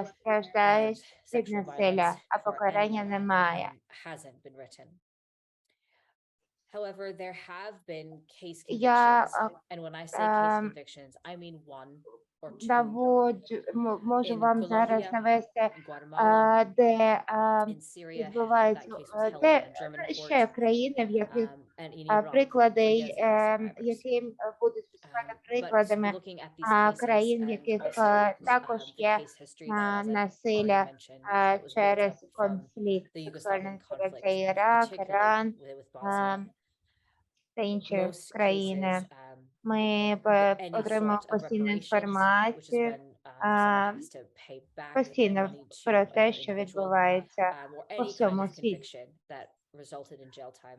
страждають від насилля, а покарання немає. However, there have been case Я convictions, and when I say case convictions, I mean one or two. Можу вам зараз навести, де відбуваються ще країни, в яких приклади, які будуть виступати прикладами країн, в яких також є насилля через конфлікт, сексуальне насилля. Це Ірак, Іран та інші країни. Ми отримуємо постійну інформацію а, has to pay back постійно money to про те, another що individual, відбувається or по any kind всьому of світі. conviction that resulted in jail time.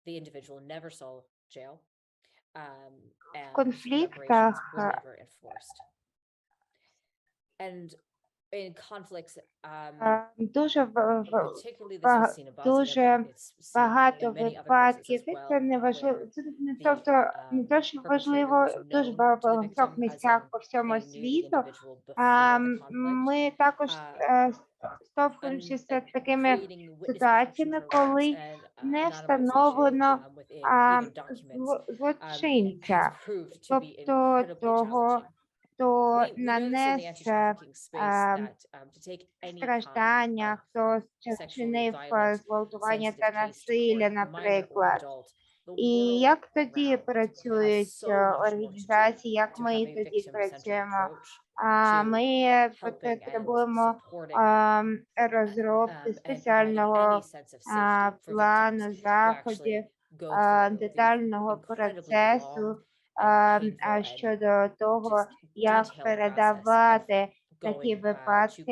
The individual never saw jail, В and reparations конфліктах were never enforced. And in conflicts, дуже particularly this was seen in Bosnia, дуже but it's seen багато in many other places випадків, as well, це не важливо, where це не the тобто не те, що perpetrator важливо, was дуже known to the багатьох victim, as місцях in по they всьому knew the світу. individual before the conflict. Ми також стовпуємося з такими Creating witness protection ситуаціями, programs коли and не anonymization встановлено within even documents злочинця, has proved to be тобто incredibly того, challenging. хто We know this in the нанес anti-trafficking space that to take any kind страждання, of хто sexually вчинив violent, зґвалтування sensitive та case to насилля, court, minor or наприклад. adult, the І world як тоді around працюють has so much more to do організації, як to ми have a тоді victim-centered працюємо? approach to Ми helping and потребуємо supporting розробки and providing спеціального any sense of safety for плану victims who заходів, actually go through the детального incredibly процесу long and painful and щодо того, just як detailed process of передавати такі going to випадки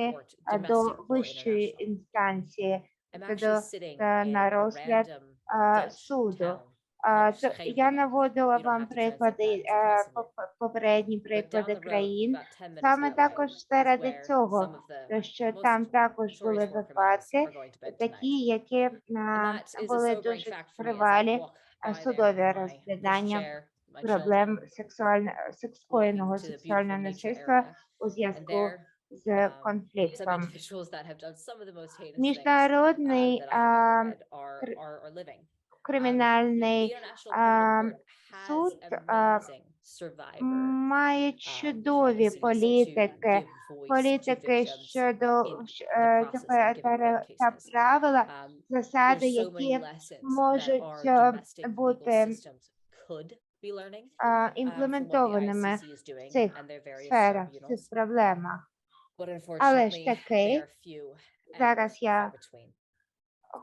court, до domestic or вищої international. інстанції, I'm тобто actually sitting на in a розгляд random Dutch суду. town То called я Scheveningen. наводила You don't вам have to translate приклади, that, it's implicit in it. попередні But down приклади the road, країн, about 10 minutes саме that way, також is заради where цього, some of the що most там також були notorious war criminals випадки, are going to bed tonight. такі, які And that is a були sobering дуже fact for me as I тривалі, walk by there судові with my розглядання pushchair, my проблем children, скоєного walking to the сексуального beautiful nature насильства area. у And зв'язку there, з some конфліктом. individuals that have done some of the most heinous things Міжнародний that I have ever read are living. The кримінальний International Criminal Court has суд amazing survivor має чудові policies to політики, give voice to victims щодо in the process of giving court та cases. правила, засади, There's so many які lessons that можуть our domestic legal бути systems could be learning from what the імплементованими ICC is в doing цих and their various сферах, в цих tribunals. проблемах. But Але ж unfortunately, таки, they are few and зараз far я between.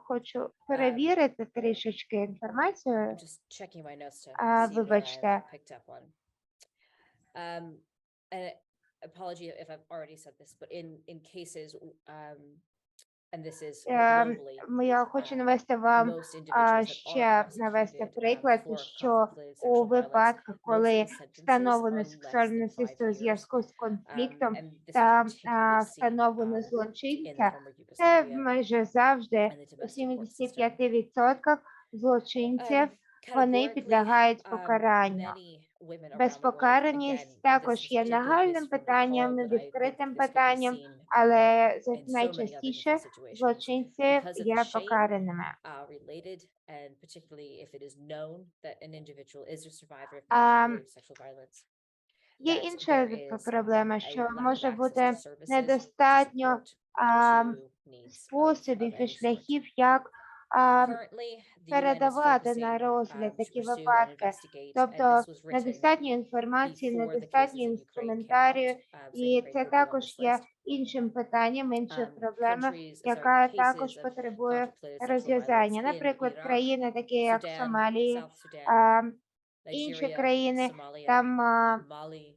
хочу перевірити трішечки інформацію. I'm just checking my notes to see what I've Вибачте. picked up on. And apology if I've already said this, but in cases, and this is globally, Я хочу навести вам most individuals that ще are навести prosecuted приклад, for що conflict-related у sexual violence, випадках, коли most of the sentences встановлено are less сексуальне than 5 насильство у years. зв'язку з конфліктом And this та was particularly seen встановлено in the злочинця, former це Yugoslavia майже завжди and the у domestic court system. 75% злочинців вони Categorically, підлягають покаранню. many women around the world, Безпокараність again, також this is є particularly нагальним case from питанням, recall, but I think відкритим this could be питанням, seen але in so many other найчастіше different situations злочинці because of є the shame покараними. related, and particularly if it is known that an individual is a survivor of Um, conflict-related sexual violence. Є That інша there is проблема, a що lack of може access бути to services, to недостатньо support, to needs of способів і any sort. шляхів, як Currently, the UN is передавати на focusing розгляд to такі pursue and випадки. investigate, and Тобто this was written недостатньо інформації, before the недостатньо cases in Ukraine came інструментарію, out, so і Ukraine це would be on також this є list. іншим питанням, іншою проблемою, Cases яка також of потребує conflict-related sexual розв'язання. violence in Наприклад, Iraq, країни, такі як Sudan, Сомалії, South Sudan, інші Nigeria, країни, Somalia, там Mali,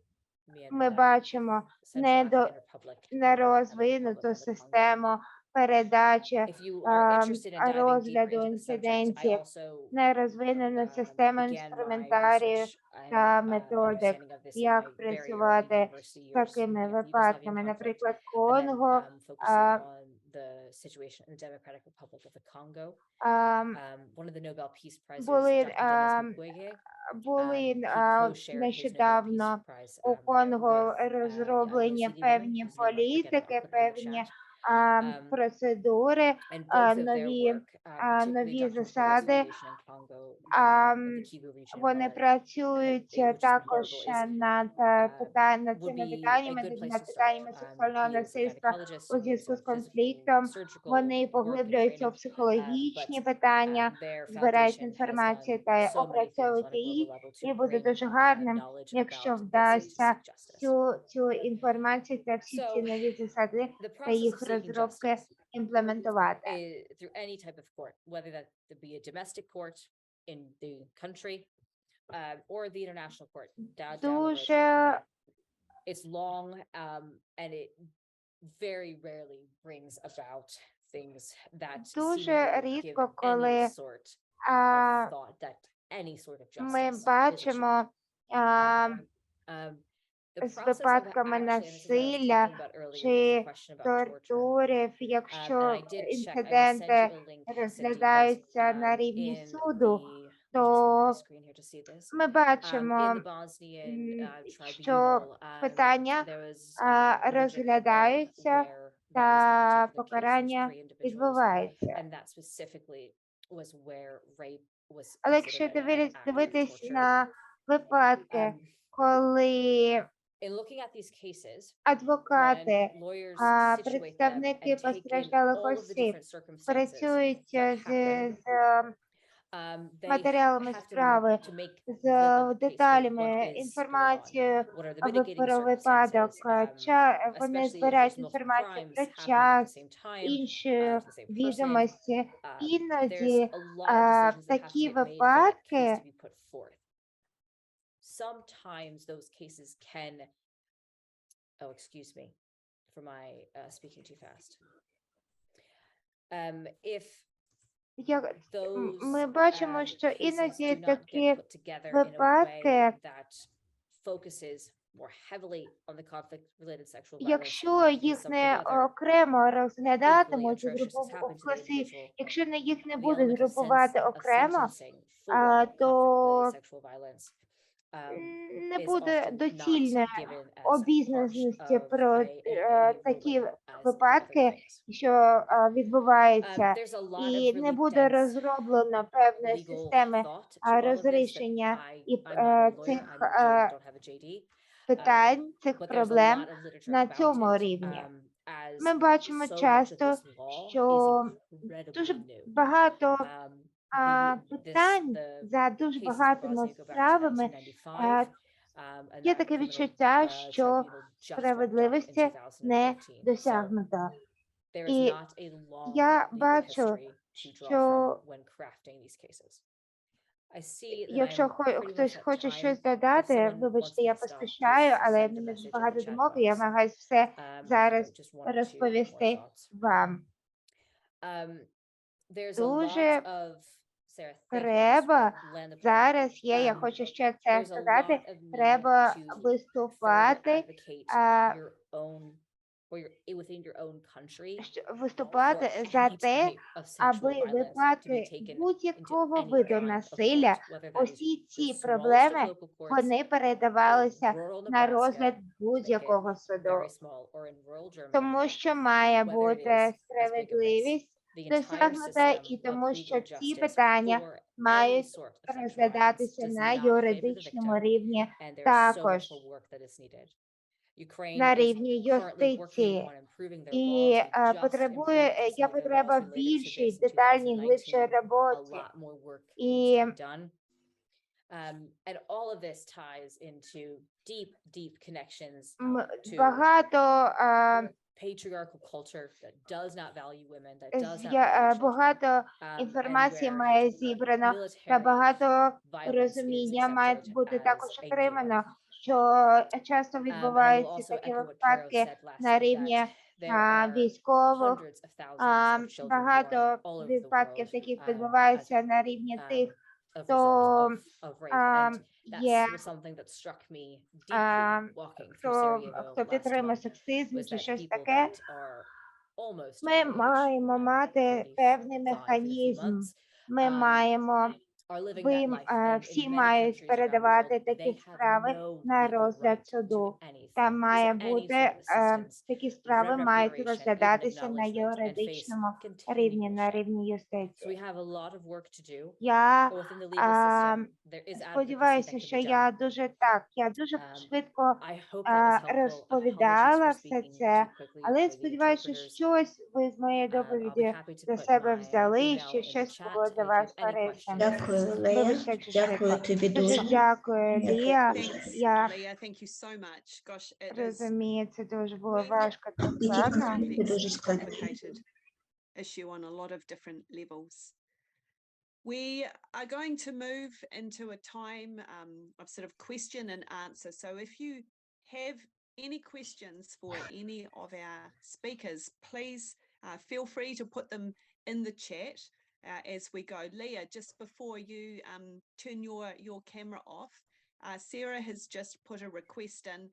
ми Myanmar, бачимо Central African Republic, and the Republic нерозвинуту of the Congo. систему передачі If you are interested in diving deeper розгляду into the subject, I інцидентів, also нерозвинену систему began my інструментарію research та and методик, understanding of this in my як very early працювати university з years такими looking at the Yugoslavian випадками. conflict, Наприклад, and then Конго, focusing on the situation in the Democratic Republic of the Congo. One of the Nobel Peace Prizes, були, Dr. Denis Mukwege, були he co-shared his Nobel Peace нещодавно Prize у Конго with розроблені Yazidi woman, певні whose name I forget, політики, I'll put it in the певні chat. процедури, And both of their нові work, particularly нові Dr. Mukwege засади. Foundation in Congo, the Kivu region Вони where працюють which is також Congo is, над над would цими be a питаннями, good place над to питаннями start. сексуального He is a насильства gynecologist у who is зв'язку on з physical, конфліктом. surgical Вони work and поглиблюються у training, психологічні but питання, their збирають foundation has інформацію done та so many things on опрацьовують a global її, level to і буде bring дуже гарним, knowledge якщо about this вдасться into justice. цю інформацію та всі ці So нові засади the та process їх of seeking розробки justice імплементувати. through any type of court, whether that be a domestic court in the country or the international court down the road. Дуже it's long, and it very rarely brings about things that Дуже seemingly give рідко, any коли sort а, of thought that any sort of ми justice is achieved. бачимо The з process of випадками actually, and this is what I was насилля talking about earlier with the чи question about torture. тортурів, And якщо I did check, I will send інциденти you a link, Cindy, розглядаються на рівні in суду, the, то let me just move my screen here to see this. ми In бачимо, the Bosnian що tribunal, питання there was a legit розглядаються where that was the та particular case. There's покарання 3 individuals, відбувається. and that specifically was where rape was Але якщо considered an act of дивитись torture. на випадки, коли In looking at these cases, адвокати, when lawyers situate them представники and take in постраждалих all of the осіб different circumstances працюють that з happen, they матеріалами have to справи, make з the case for деталями, what is going on. інформацією What are the mitigating про випадок, circumstances, вони especially if збирають there's multiple інформацію crimes про happening at the час, same time інші to the same person. відомості. There's Іноді a lot of decisions that have to такі get made for that case випадки to be put forth. Sometimes those cases can, oh, excuse me for my speaking too fast. If ми those бачимо, що cases іноді do not такі get put together in a way випадки, that focuses more heavily on the conflict-related sexual violence, якщо їх не окремо розглядатимуть, якщо їх не будуть групувати окремо, то не буде доцільної обізнаності про такі випадки, що відбуваються, і не буде розроблено певної системи розрішення і цих питань, цих проблем на цьому рівні. Ми бачимо часто, що дуже багато питань за дуже багатими справами є таке відчуття, що справедливості не досягнуто. І я бачу, що якщо хтось хоче щось додати, вибачте, я поспішаю, але в мене вже багато думок, і я намагаюсь все зараз розповісти вам. Дуже треба зараз я хочу ще це сказати, треба виступати за те, аби випадки будь-якого виду насилля, усі ці проблеми, вони передавалися на розгляд будь-якого суду. Тому що має бути справедливість досягнута, і тому що ці питання мають розглядатися на юридичному рівні також, на рівні юстиції. І є потреба в більшій, детальній, глибшій роботі. І багато багато інформації має зібрано, та багато розуміння має бути також отримано, що часто відбуваються такі випадки на рівні військових, багато випадків таких відбувається на рівні тих, хто є, хто підтримує сексизм чи щось таке. Ми маємо мати певний механізм, ми маємо, всі мають передавати такі справи на розгляд суду. Там має бути, такі справи мають розглядатися на юридичному рівні, на рівні юстиції. Я сподіваюся, що я дуже швидко розповідала все це, але я сподіваюся, що щось ви з моєї доповіді до себе взяли, що щось було для вас корисним. Дякую, Лея. Дякую тобі дуже. Дякую, Лія. Я thank you so much. Gosh, розумію, це дуже було важко та І складно. дуже складно. complicated issue on a lot of different levels. We are going to move into a time of sort of question and answer. So if you have any questions for any of our speakers, please feel free to put them in the chat as we go. Leah, just before you turn your camera off, Sarah has just put a request in.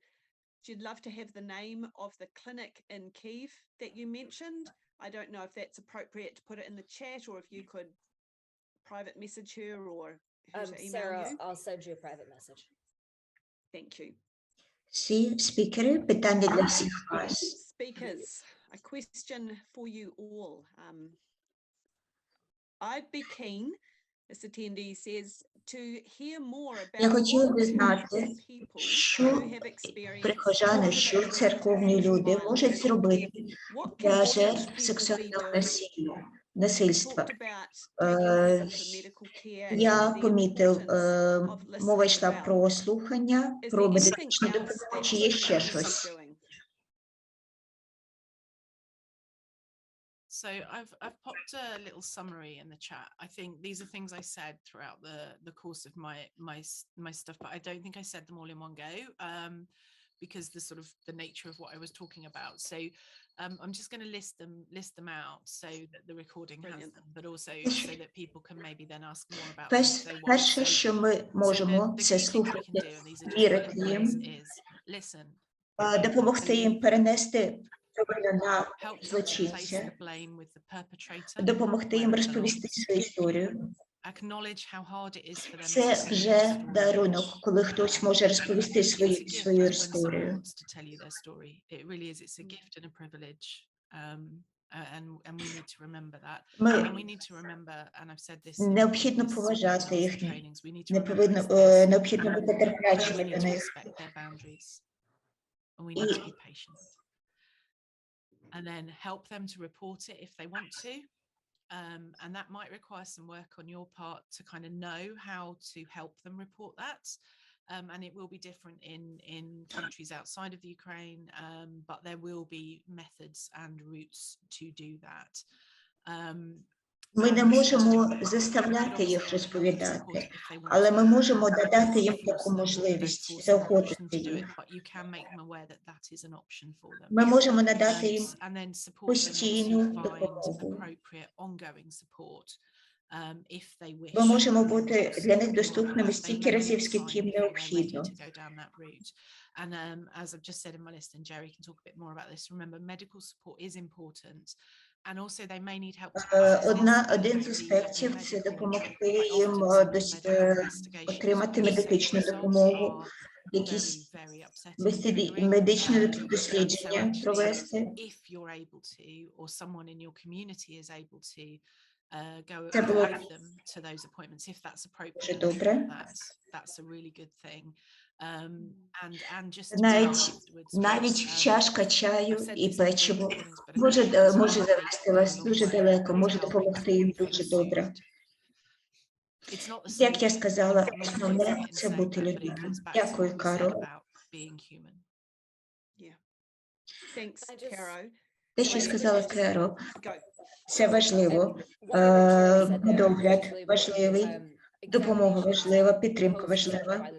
She'd love to have the name of the clinic in Kyiv that you mentioned. I don't know if that's appropriate to put it in the chat or if you could private message her or her to email Sarah, you. I'll send you a private message. Thank you. Всі спікери, питання для всіх вас. Speakers, a question for you all. I'd be keen, this attendee says, to hear more about Я хотів би what знати, people що who have experienced прихожани, що церковні люди можуть зробити для жертв сексуального насильства. Я помітив, мова йшла про слухання, про медичну допомогу, чи є ще щось? So I've popped a little summary in the chat. I think these are things I said throughout the course of my stuff, but I don't think I said them all in one go because the nature of what I was talking about. So I'm just going to list them out so that the recording has them, but also so that people can maybe then ask more about them if they want. Перше, що ми можемо, це слухати, вірити їм, допомогти їм перенести провину на злочинця, допомогти їм розповісти свою історію. Це вже дарунок, коли хтось може розповісти свою історію. Необхідно поважати їх, необхідно бути терплячими до них. And then help them to report it if they want to. And that might require some work on your part to kind of know how to help them report that. And it will be different in countries outside of the Ukraine, but there will be methods and routes to do that. Ми не можемо заставляти їх розповідати, але ми можемо додати їм таку можливість, заохотити їх. Ми можемо надати їм постійну допомогу. Ми можемо бути для них доступними стільки разів, скільки їм необхідно. And as I've just said in my list, and Jerry can talk a bit more about this, remember medical support is important. And also they may need help. Один з аспектів – це допомогти їм отримати медичну допомогу, якісь медичні дослідження провести. If you're able to, or someone in your community is able to go with them to those appointments, if that's appropriate. That's a really good thing. And just навіть чашка чаю і печиво може завести вас дуже далеко, може допомогти їм дуже добре. Як я сказала, основне – це бути людиною. Дякую, Каро. Те, що сказала Керо, це важливо. Догляд важливий. Допомога важлива, підтримка важлива.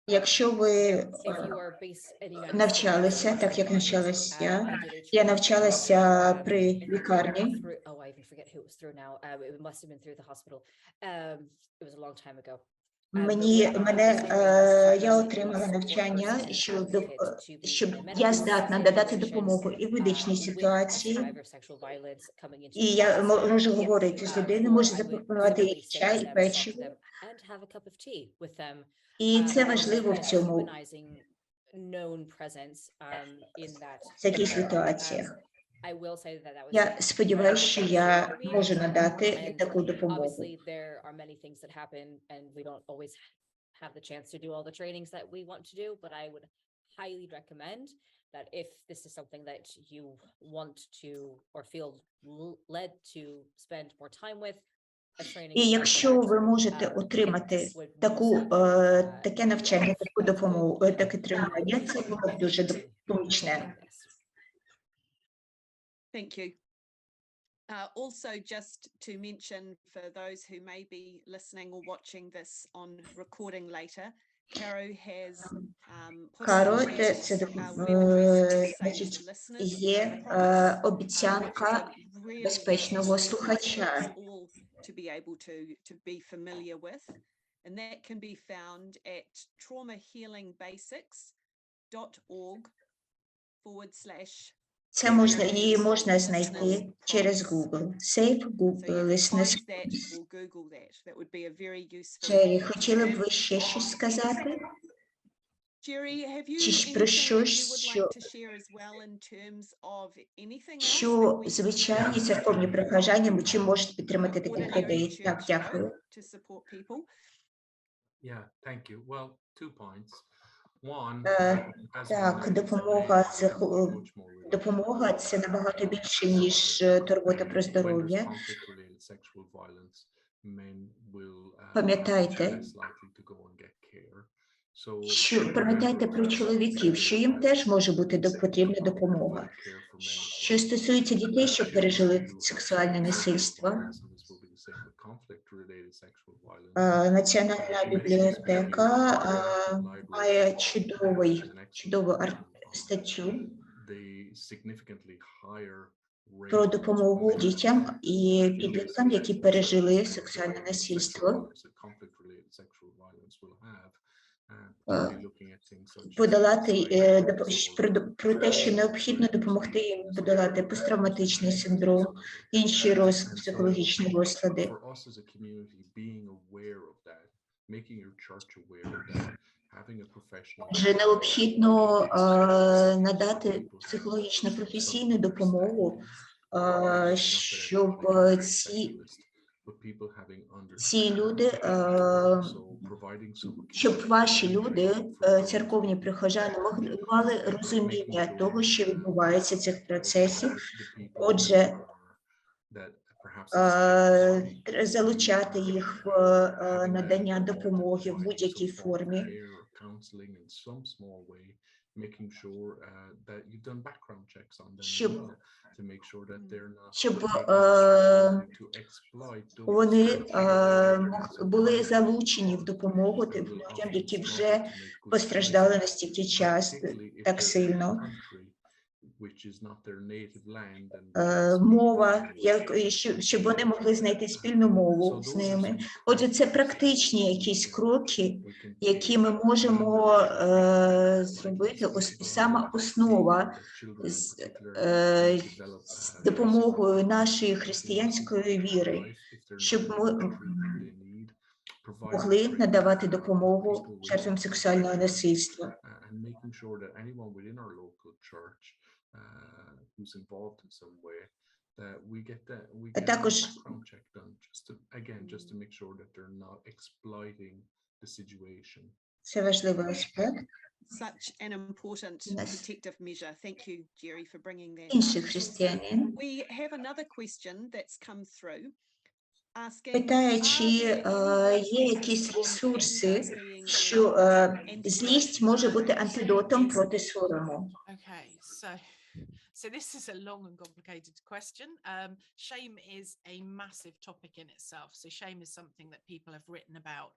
Якщо ви навчалися, так як навчалася я навчалася при лікарні. Я отримала навчання, щоб я здатна надати допомогу і в медичній ситуації. І я можу говорити з людиною, можу запропонувати їй чай і печиво. І це важливо в цьому, в таких ситуаціях. Я сподіваюся, що я можу надати таку допомогу. Have the chance to do all the trainings that we want to do, but I would highly recommend that if this is something that you want to or feel led to spend more time with, І якщо ви можете отримати таке навчання, таку допомогу, таке тренування, це було б дуже помічне. Thank you. Also, just to mention for those who may be listening or watching this on recording later, Caro has put Каро, in the це chat web address to значить, save listeners є products, which is обіцянка a really безпечного useful website for us слухача. all to be able to be familiar with, and that can be found at traumahealingbasics.org/. Її можна знайти через Google. Safe Google So you can Listeners. find that or Google that. That would be a very useful. Джері, хотіли б ви ще щось сказати? Jerry, have you Чи про anything that you щось, would like to share as well in terms of anything else that що we звичайні церковні прихожани, чи можуть підтримати таких людей? Так, дякую. to support people? Yeah, thank you. Well, 2 points. One, as Так, Helen explained, much more related допомога – це набагато більше, ніж турбота про when there's здоров'я. conflict-related sexual violence, men will Пам'ятайте, much less likely to go and get care. що пам'ятайте про чоловіків, що їм теж може бути потрібна допомога. Що стосується дітей, що пережили сексуальне насильство, Національна бібліотека має чудову статтю про допомогу дітям і підліткам, які пережили сексуальне насильство. Подолати про те, що необхідно допомогти їм подолати посттравматичний синдром, інші психологічні розлади. Отже, необхідно надати психологічно професійну допомогу, щоб ці люди, щоб ваші люди, церковні прихожани, мали розуміння того, що відбувається в цих процесів. Отже, залучати їх в надання допомоги в будь-якій формі. Щоб вони були залучені в допомогу тим людям, які вже постраждали настільки так сильно. Мова, щоб вони могли знайти спільну мову з ними. Отже, це практичні якісь кроки, які ми можемо зробити. Сама основа з допомогою нашої християнської віри, щоб ми могли надавати допомогу жертвам сексуального насильства. А також це важливий аспект. Such an important protective measure. Thank you, Jerry, for bringing that Інший up. християнин We have another question that's come through. Питає, чи є якісь ресурси, що злість може бути антидотом проти сорому. Okay, so this is a long and complicated question. Shame is a massive topic in itself. So shame is something that people have written about,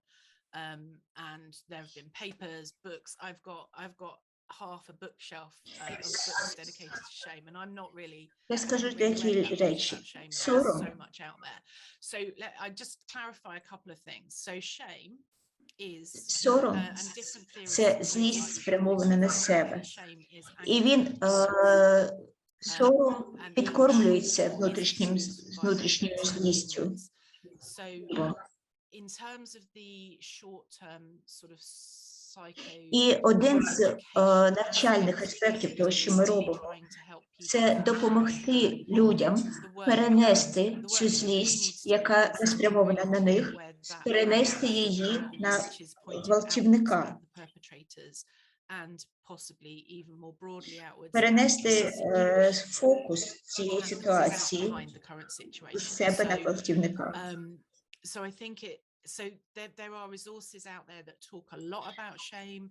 and there have been papers, books. I've got half a bookshelf of books dedicated to shame, and I'm not really. Я скажу деякі речі. Сором. So much out there. So I just clarify a couple of things. So shame is Сором – це злість, спрямована на себе. І він, сором підкормлюється внутрішньою злістю. І один з навчальних аспектів того, що ми робимо, це допомогти людям перенести цю злість, яка спрямована на них, перенести її на гвалтівника, перенести фокус цієї ситуації з себе на гвалтівника. So there are resources out there that talk a lot about shame.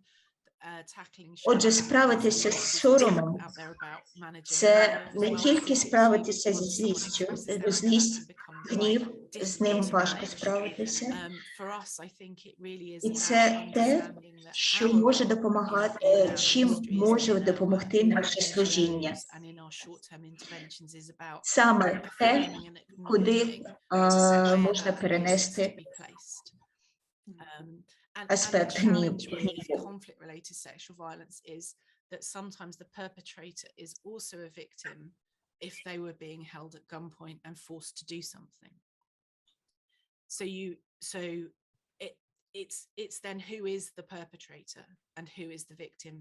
Отже, справитися з соромом – це не тільки справитися зі злістю, злість, гнів, з ним важко справитися. І це те, що може допомагати, чим може допомогти наше служіння. Саме те, куди можна перенести аспект гніву. Conflict-related sexual violence is that sometimes the perpetrator is also a victim if they were being held at gunpoint and forced to do something. It's then who is the perpetrator and who is the victim.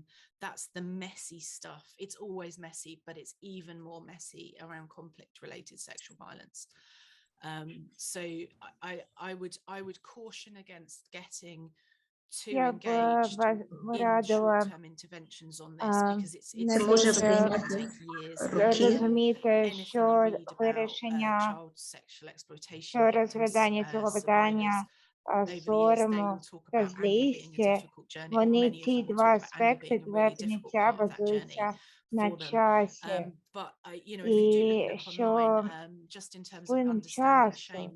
That's the messy stuff. It's always messy, but it's even more messy around conflict-related sexual violence. So I would caution against getting too engaged in short-term interventions on this because it's going to take years. Розуміти, що вирішення, що розглядання цього питання сорому та злісті, вони ці два аспекти, два поняття базуються на часі. І що плином часу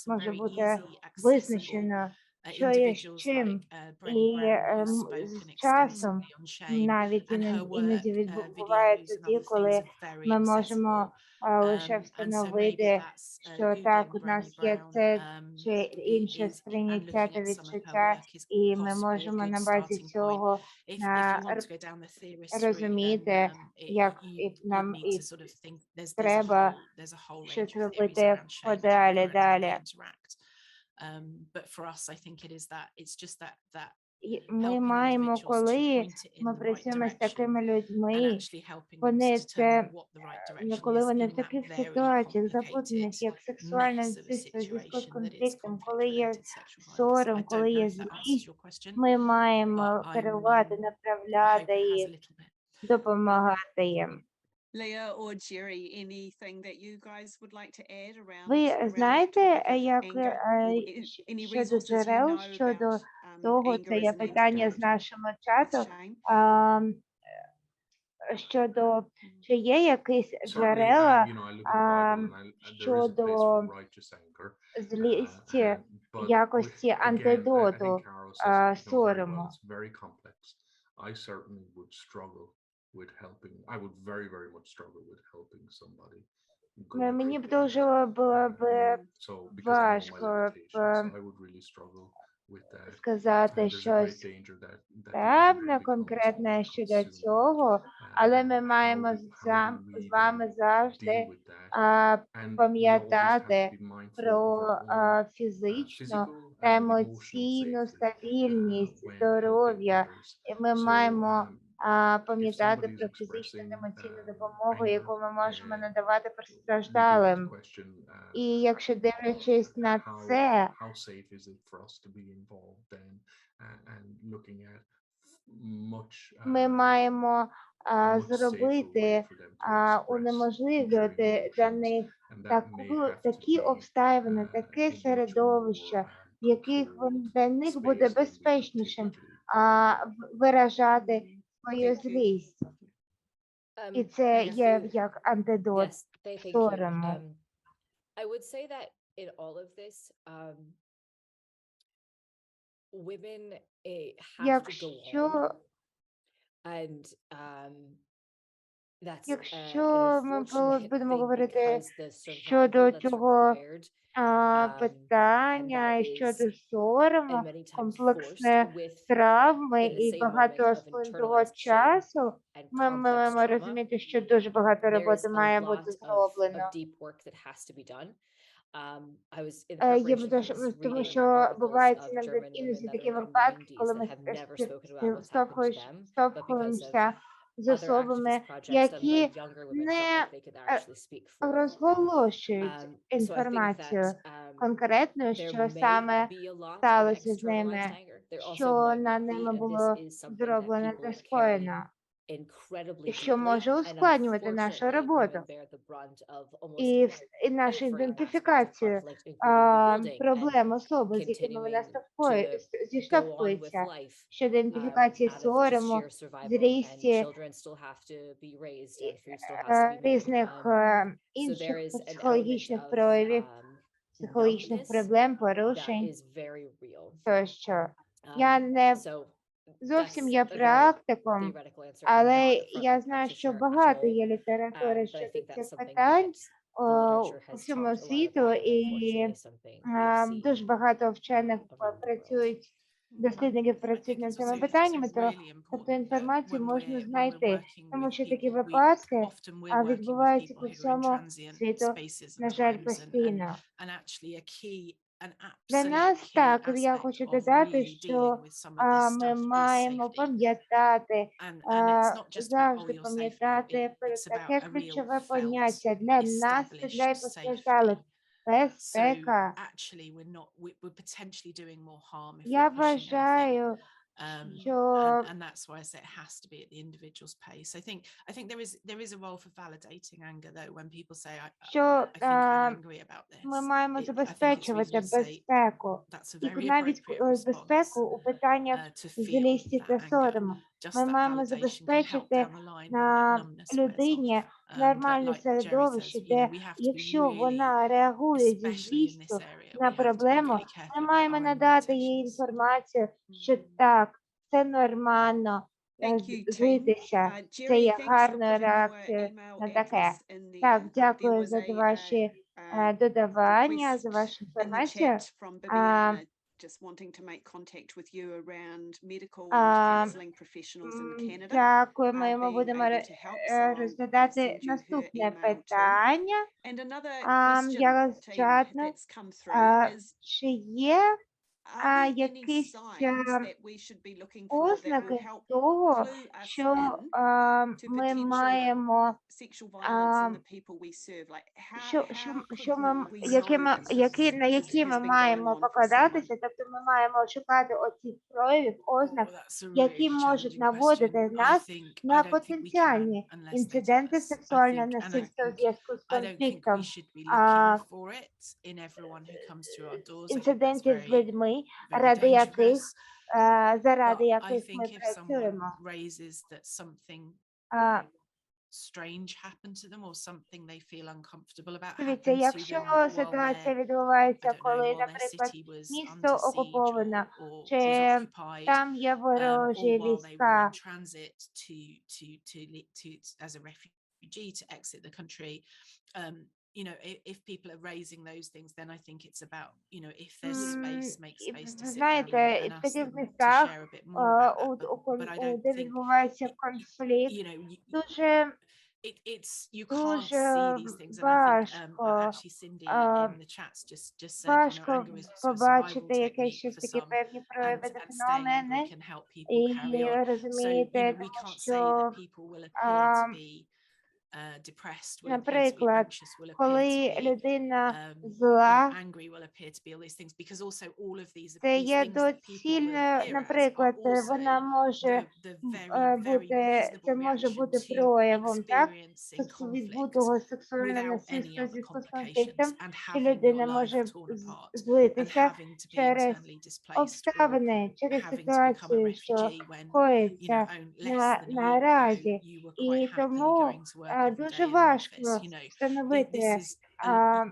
може бути визначено, що є з чим, і з часом навіть іноді відбуває тоді, коли ми можемо лише встановити, що так, у нас є це чи інше сприйняття та відчуття, і ми можемо на базі цього розуміти, як нам і треба щось робити подалі далі. But for us, I think it is that it's just that ми маємо, коли ми працюємо з такими людьми, вони це, коли вони в таких ситуаціях заплутаних, як сексуальне насильство, зв'язку з конфліктом, коли є сором, коли є злість, ми маємо керувати, направляти їх, допомагати їм. Leah or Jerry, anything that you guys would like to add around? Ви знаєте, як щодо джерел, щодо того, це є питання з нашого чату, щодо, чи є якісь джерела щодо злісті, якості антидоту сорому? I certainly would struggle with helping. I would very, very much struggle with helping somebody. Мені б дуже було б важко сказати щось певне, конкретне щодо цього, але ми маємо з вами завжди пам'ятати про фізичну та емоційну стабільність, здоров'я, і ми маємо пам'ятати про фізичну та емоційну допомогу, яку ми можемо надавати постраждалим. І якщо дивлячись на це, ми маємо зробити, унеможливлювати для них такі обставини, таке середовище, в яких для них буде безпечнішим виражати свою злість. І це є як антидот сорому. I would say that in all of this, women have to go on. And that's якщо ми будемо говорити щодо цього питання, щодо сорому, комплексне травми і багато сплинного часу, ми маємо розуміти, що дуже багато роботи має бути зроблено. Тому що буваються іноді такі випадки, коли ми штовхуємося з особами, які не розголошують інформацію конкретно, що саме сталося з ними, що над ними було зроблено та скоєно. що може ускладнювати нашу роботу і нашу ідентифікацію проблем особи, з якими вона зіштовхується, щодо ідентифікації сорому, зрісті, різних інших психологічних проявів, психологічних проблем, порушень тощо. Я не зовсім є практиком, але я знаю, що багато є літератури щодо цих питань у всьому світу, і дуже багато вчених працюють, дослідників працюють над цими питаннями, тобто інформацію можна знайти, тому що такі випадки відбуваються по всьому світу, на жаль, постійно. Для нас так, я хочу додати, що ми маємо пам'ятати, завжди пам'ятати про таке ключове поняття для нас та для і постраждалих – безпека. Я вважаю, що and that's why I say it has to be at the individual's pace. I think there is a role for validating anger though when people say що I think I'm angry about this. ми маємо I think it's забезпечувати reasonable to say безпеку. that's a І very навіть appropriate безпеку response у питаннях to feel злісті та that anger. сорому. Just Ми that маємо validation can help забезпечити down the line when that numbness wears off. людині But нормальне like Jerry середовище, says, де we have to be якщо really, вона реагує зі especially in this злістю area, на we have to be проблему, really careful ми about маємо our own надати їй limitations. інформацію, що так, це нормально злитися, це є гарною реакцією на таке. Так, дякую за ваші додавання, за вашу інформацію. Just wanting to make contact with you around medical Um, and counselling professionals in Canada. Дякуємо, і ми being будемо able to help. So I'll розглядати send you her наступне email too. питання. And another Я question, team, розчатну, that's come through is, чи є are there any якісь signs that we should be looking for that will ознаки help того, clue us що in to ми potential маємо sexual violence in the people we serve? Like що how ми, could we know this на які ми has been going маємо on for покладатися, тобто ми маємо шукати оці проявів, ознак, які можуть наводити нас на потенціальні інциденти сексуального насильства у зв'язку з конфліктом, інцидентів з людьми, заради яких ми працюємо. Strange happened to them or something they feel uncomfortable about Дивіться, happened to якщо them while ситуація I відбувається, don't know, коли, while their наприклад, city was місто under siege окуповано, or чи was occupied, там є or ворожі while they were in війська, transit to as a refugee to exit the country, you know, if people are raising those things, then I think it's about, you know, if there's space, make space to sit down знаєте, and в ask таких them to містах, share a bit more about that. But I don't де think, відбувається конфлікт, you know, дуже you can't see these things, and I think важко, actually Cindy in the chats just said, you know, важко anger is a survival побачити якісь technique щось for такі some, певні прояви та and staying angry феномени, can help people carry on. і So, you розумієте, know, we тому can't say що, that people will appear to be depressed, will appear to be наприклад, anxious, will appear to коли be людина you know, зла, angry, will appear to be all these things, because also all of these це є things that people will доцільно, appear as are наприклад, вона also може the very, very бути, reasonable це може reaction бути to проявом, так, experiencing conflict відбутого сексуального without any насильства в other зв'язку з complications конфліктом, and що having your людина life може torn apart and злитися having to be через internally displaced or обставини, через having to become a ситуацію, що refugee when, you know, коїться less than a year ago наразі. you were quite І happily тому going to work every дуже day in the важко office. You know, this встановити is there's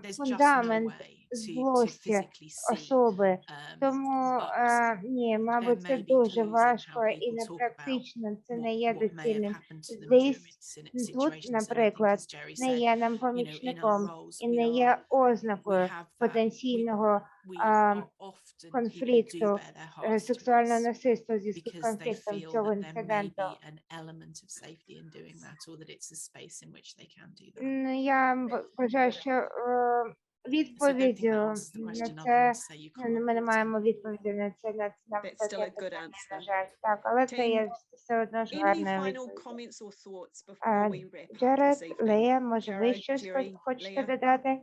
just no фундамент way to злості physically see. особи. Тому But ні, there мабуть, це may be дуже clues in важко how і people talk about непрактично, це не є what may have доцільним. happened to them during Злість тут, situations, and I think, наприклад, as Jerry не said, є нам you know, in our помічником roles і we не are є we ознакою have that потенційного we are often people do конфлікту, bear their hearts to сексуального us насильства у зв'язку з because they конфліктом feel цього that there may інциденту. be an element of safety in doing that, or that it's a space in which they can do that. Я вважаю, що So I don't think that відповіддю answers the на question other це than to say you ми can't не always маємо do. відповіді на це, на That's still таке a good питання, на answer. жаль. Так, але це є Team, все одно ж any гарною final відповіддю. comments or thoughts before we wrap up Джеред, this evening? Лея, може ви Jared, щось Jerry, хочете Leah? додати?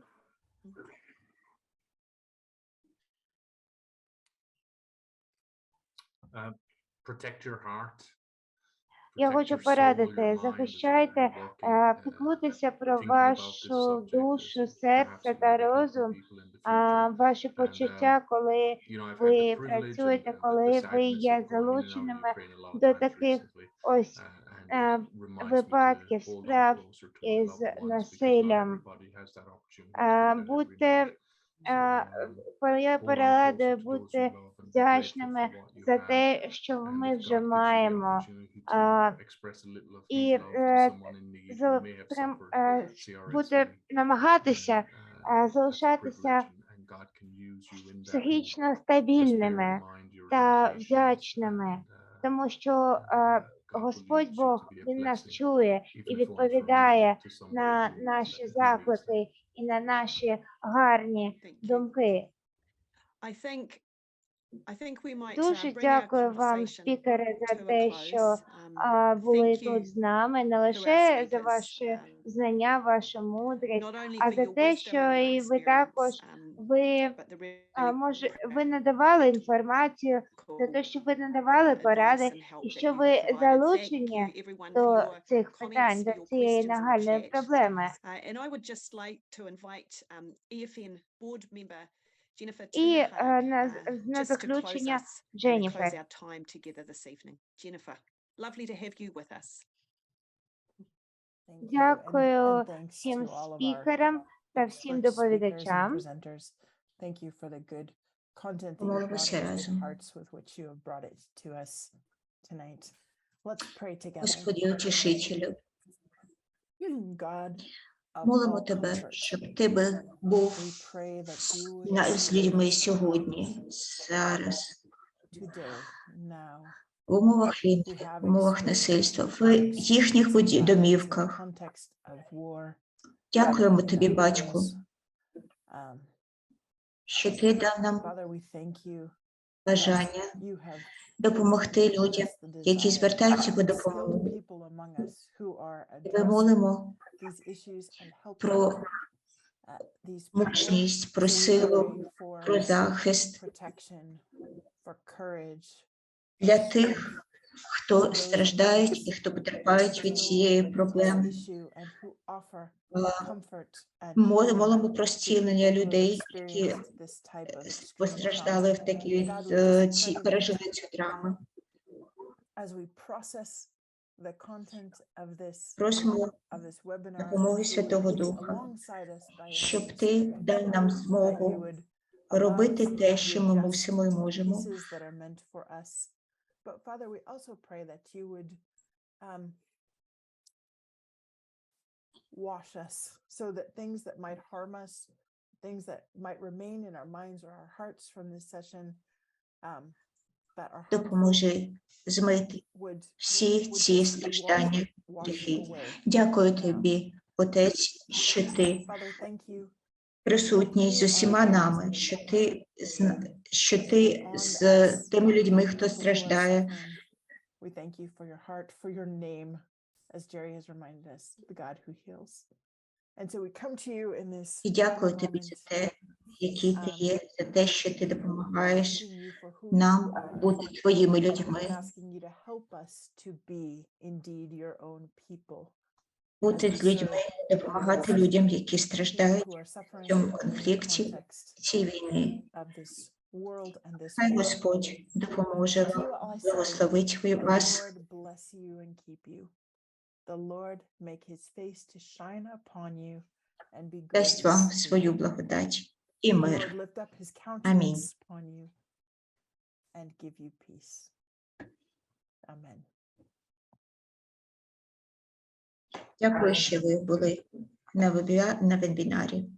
Protect your heart. Я protect хочу your soul, your порадити, mind as захищайте, you're walking, піклуйтеся про thinking about this вашу subject as душу, perhaps серце it та may be helping розум, people in the future. ваші And почуття, коли I've had the ви privilege працюєте, and the коли ви sadness є of going in and out of залученими Ukraine a lot of до times таких recently, ось and it reminds me to випадків, hold on справ closer to my із loved ones because not насиллям. everybody has that opportunity to do that every Будьте, night. So я hold on порадую closer to those you бути love and be grateful вдячними for what you за have. те, що And ми if вже God gives you the маємо. opportunity to express a little of His І love to someone in need who may have suffered бути, CRSV, намагатися that's a залишатися privilege, and God can use you in that moment. психічно Just bear стабільними in mind your та limitations, вдячними, тому що God will Господь use you to Бог, be a Він нас blessing, чує і even for me, відповідає to somebody на who наші needs them. заклики і на наші гарні Thank you. думки. I think we might Дуже bring our дякую вам, conversation спікери, за to a те, що close. були Thank тут you з нами, не to our лише за speakers, ваші знання, вашу мудрість, not only а for за your те, wisdom що and your і ви також, experience, ви, but the really ви надавали інформацію, за те, що ви надавали поради, advice and help і that що you ви provided. Thank залучені you everyone for до your цих питань, comments, до for your цієї questions in the нагальної chat. проблеми. And I would just like to invite EFN board member Jennifer to І hug, на just to close заключення us and close Дженніфер. our time together this evening. Jennifer, lovely to have you with us. Дякую всім спікерам та всім доповідачам. Помолимося разом. Господи, утішителю, молимо Тебе, щоб Ти був з людьми сьогодні, зараз, в умовах війни, в умовах насильства, в їхніх домівках. Дякуємо Тобі, Батьку, що Ти дав нам бажання допомогти людям, які звертаються по допомогу. Ми молимо про мужність, про силу, про захист для тих, хто страждають і хто потерпають від цієї проблеми. Молимо про зцілення людей, які постраждали в пережили цю травму. Просимо допомоги Святого Духа, щоб Ти дав нам змогу робити те, що ми мусимо і можемо. Wash us so that things that might harm us, things that might remain in our minds or our hearts from this session, that are Допоможи змити всі ці страждання гріхи. Дякую Тобі, Отець, що Ти присутній з усіма нами, що ти з тими людьми, хто страждає. We thank you for your heart, for your name, as Jerry has reminded us, the God who heals. And so we come to you in this. І дякую Тобі за те, який Ти є, за те, що Ти допомагаєш нам бути Твоїми людьми, бути з людьми, допомагати людям, які страждають в цьому конфлікті, в цій війні. Хай Господь допоможе вам, благословить вас. Дасть вам свою благодать і мир. Амінь. Дякую, що ви були на вебінарі.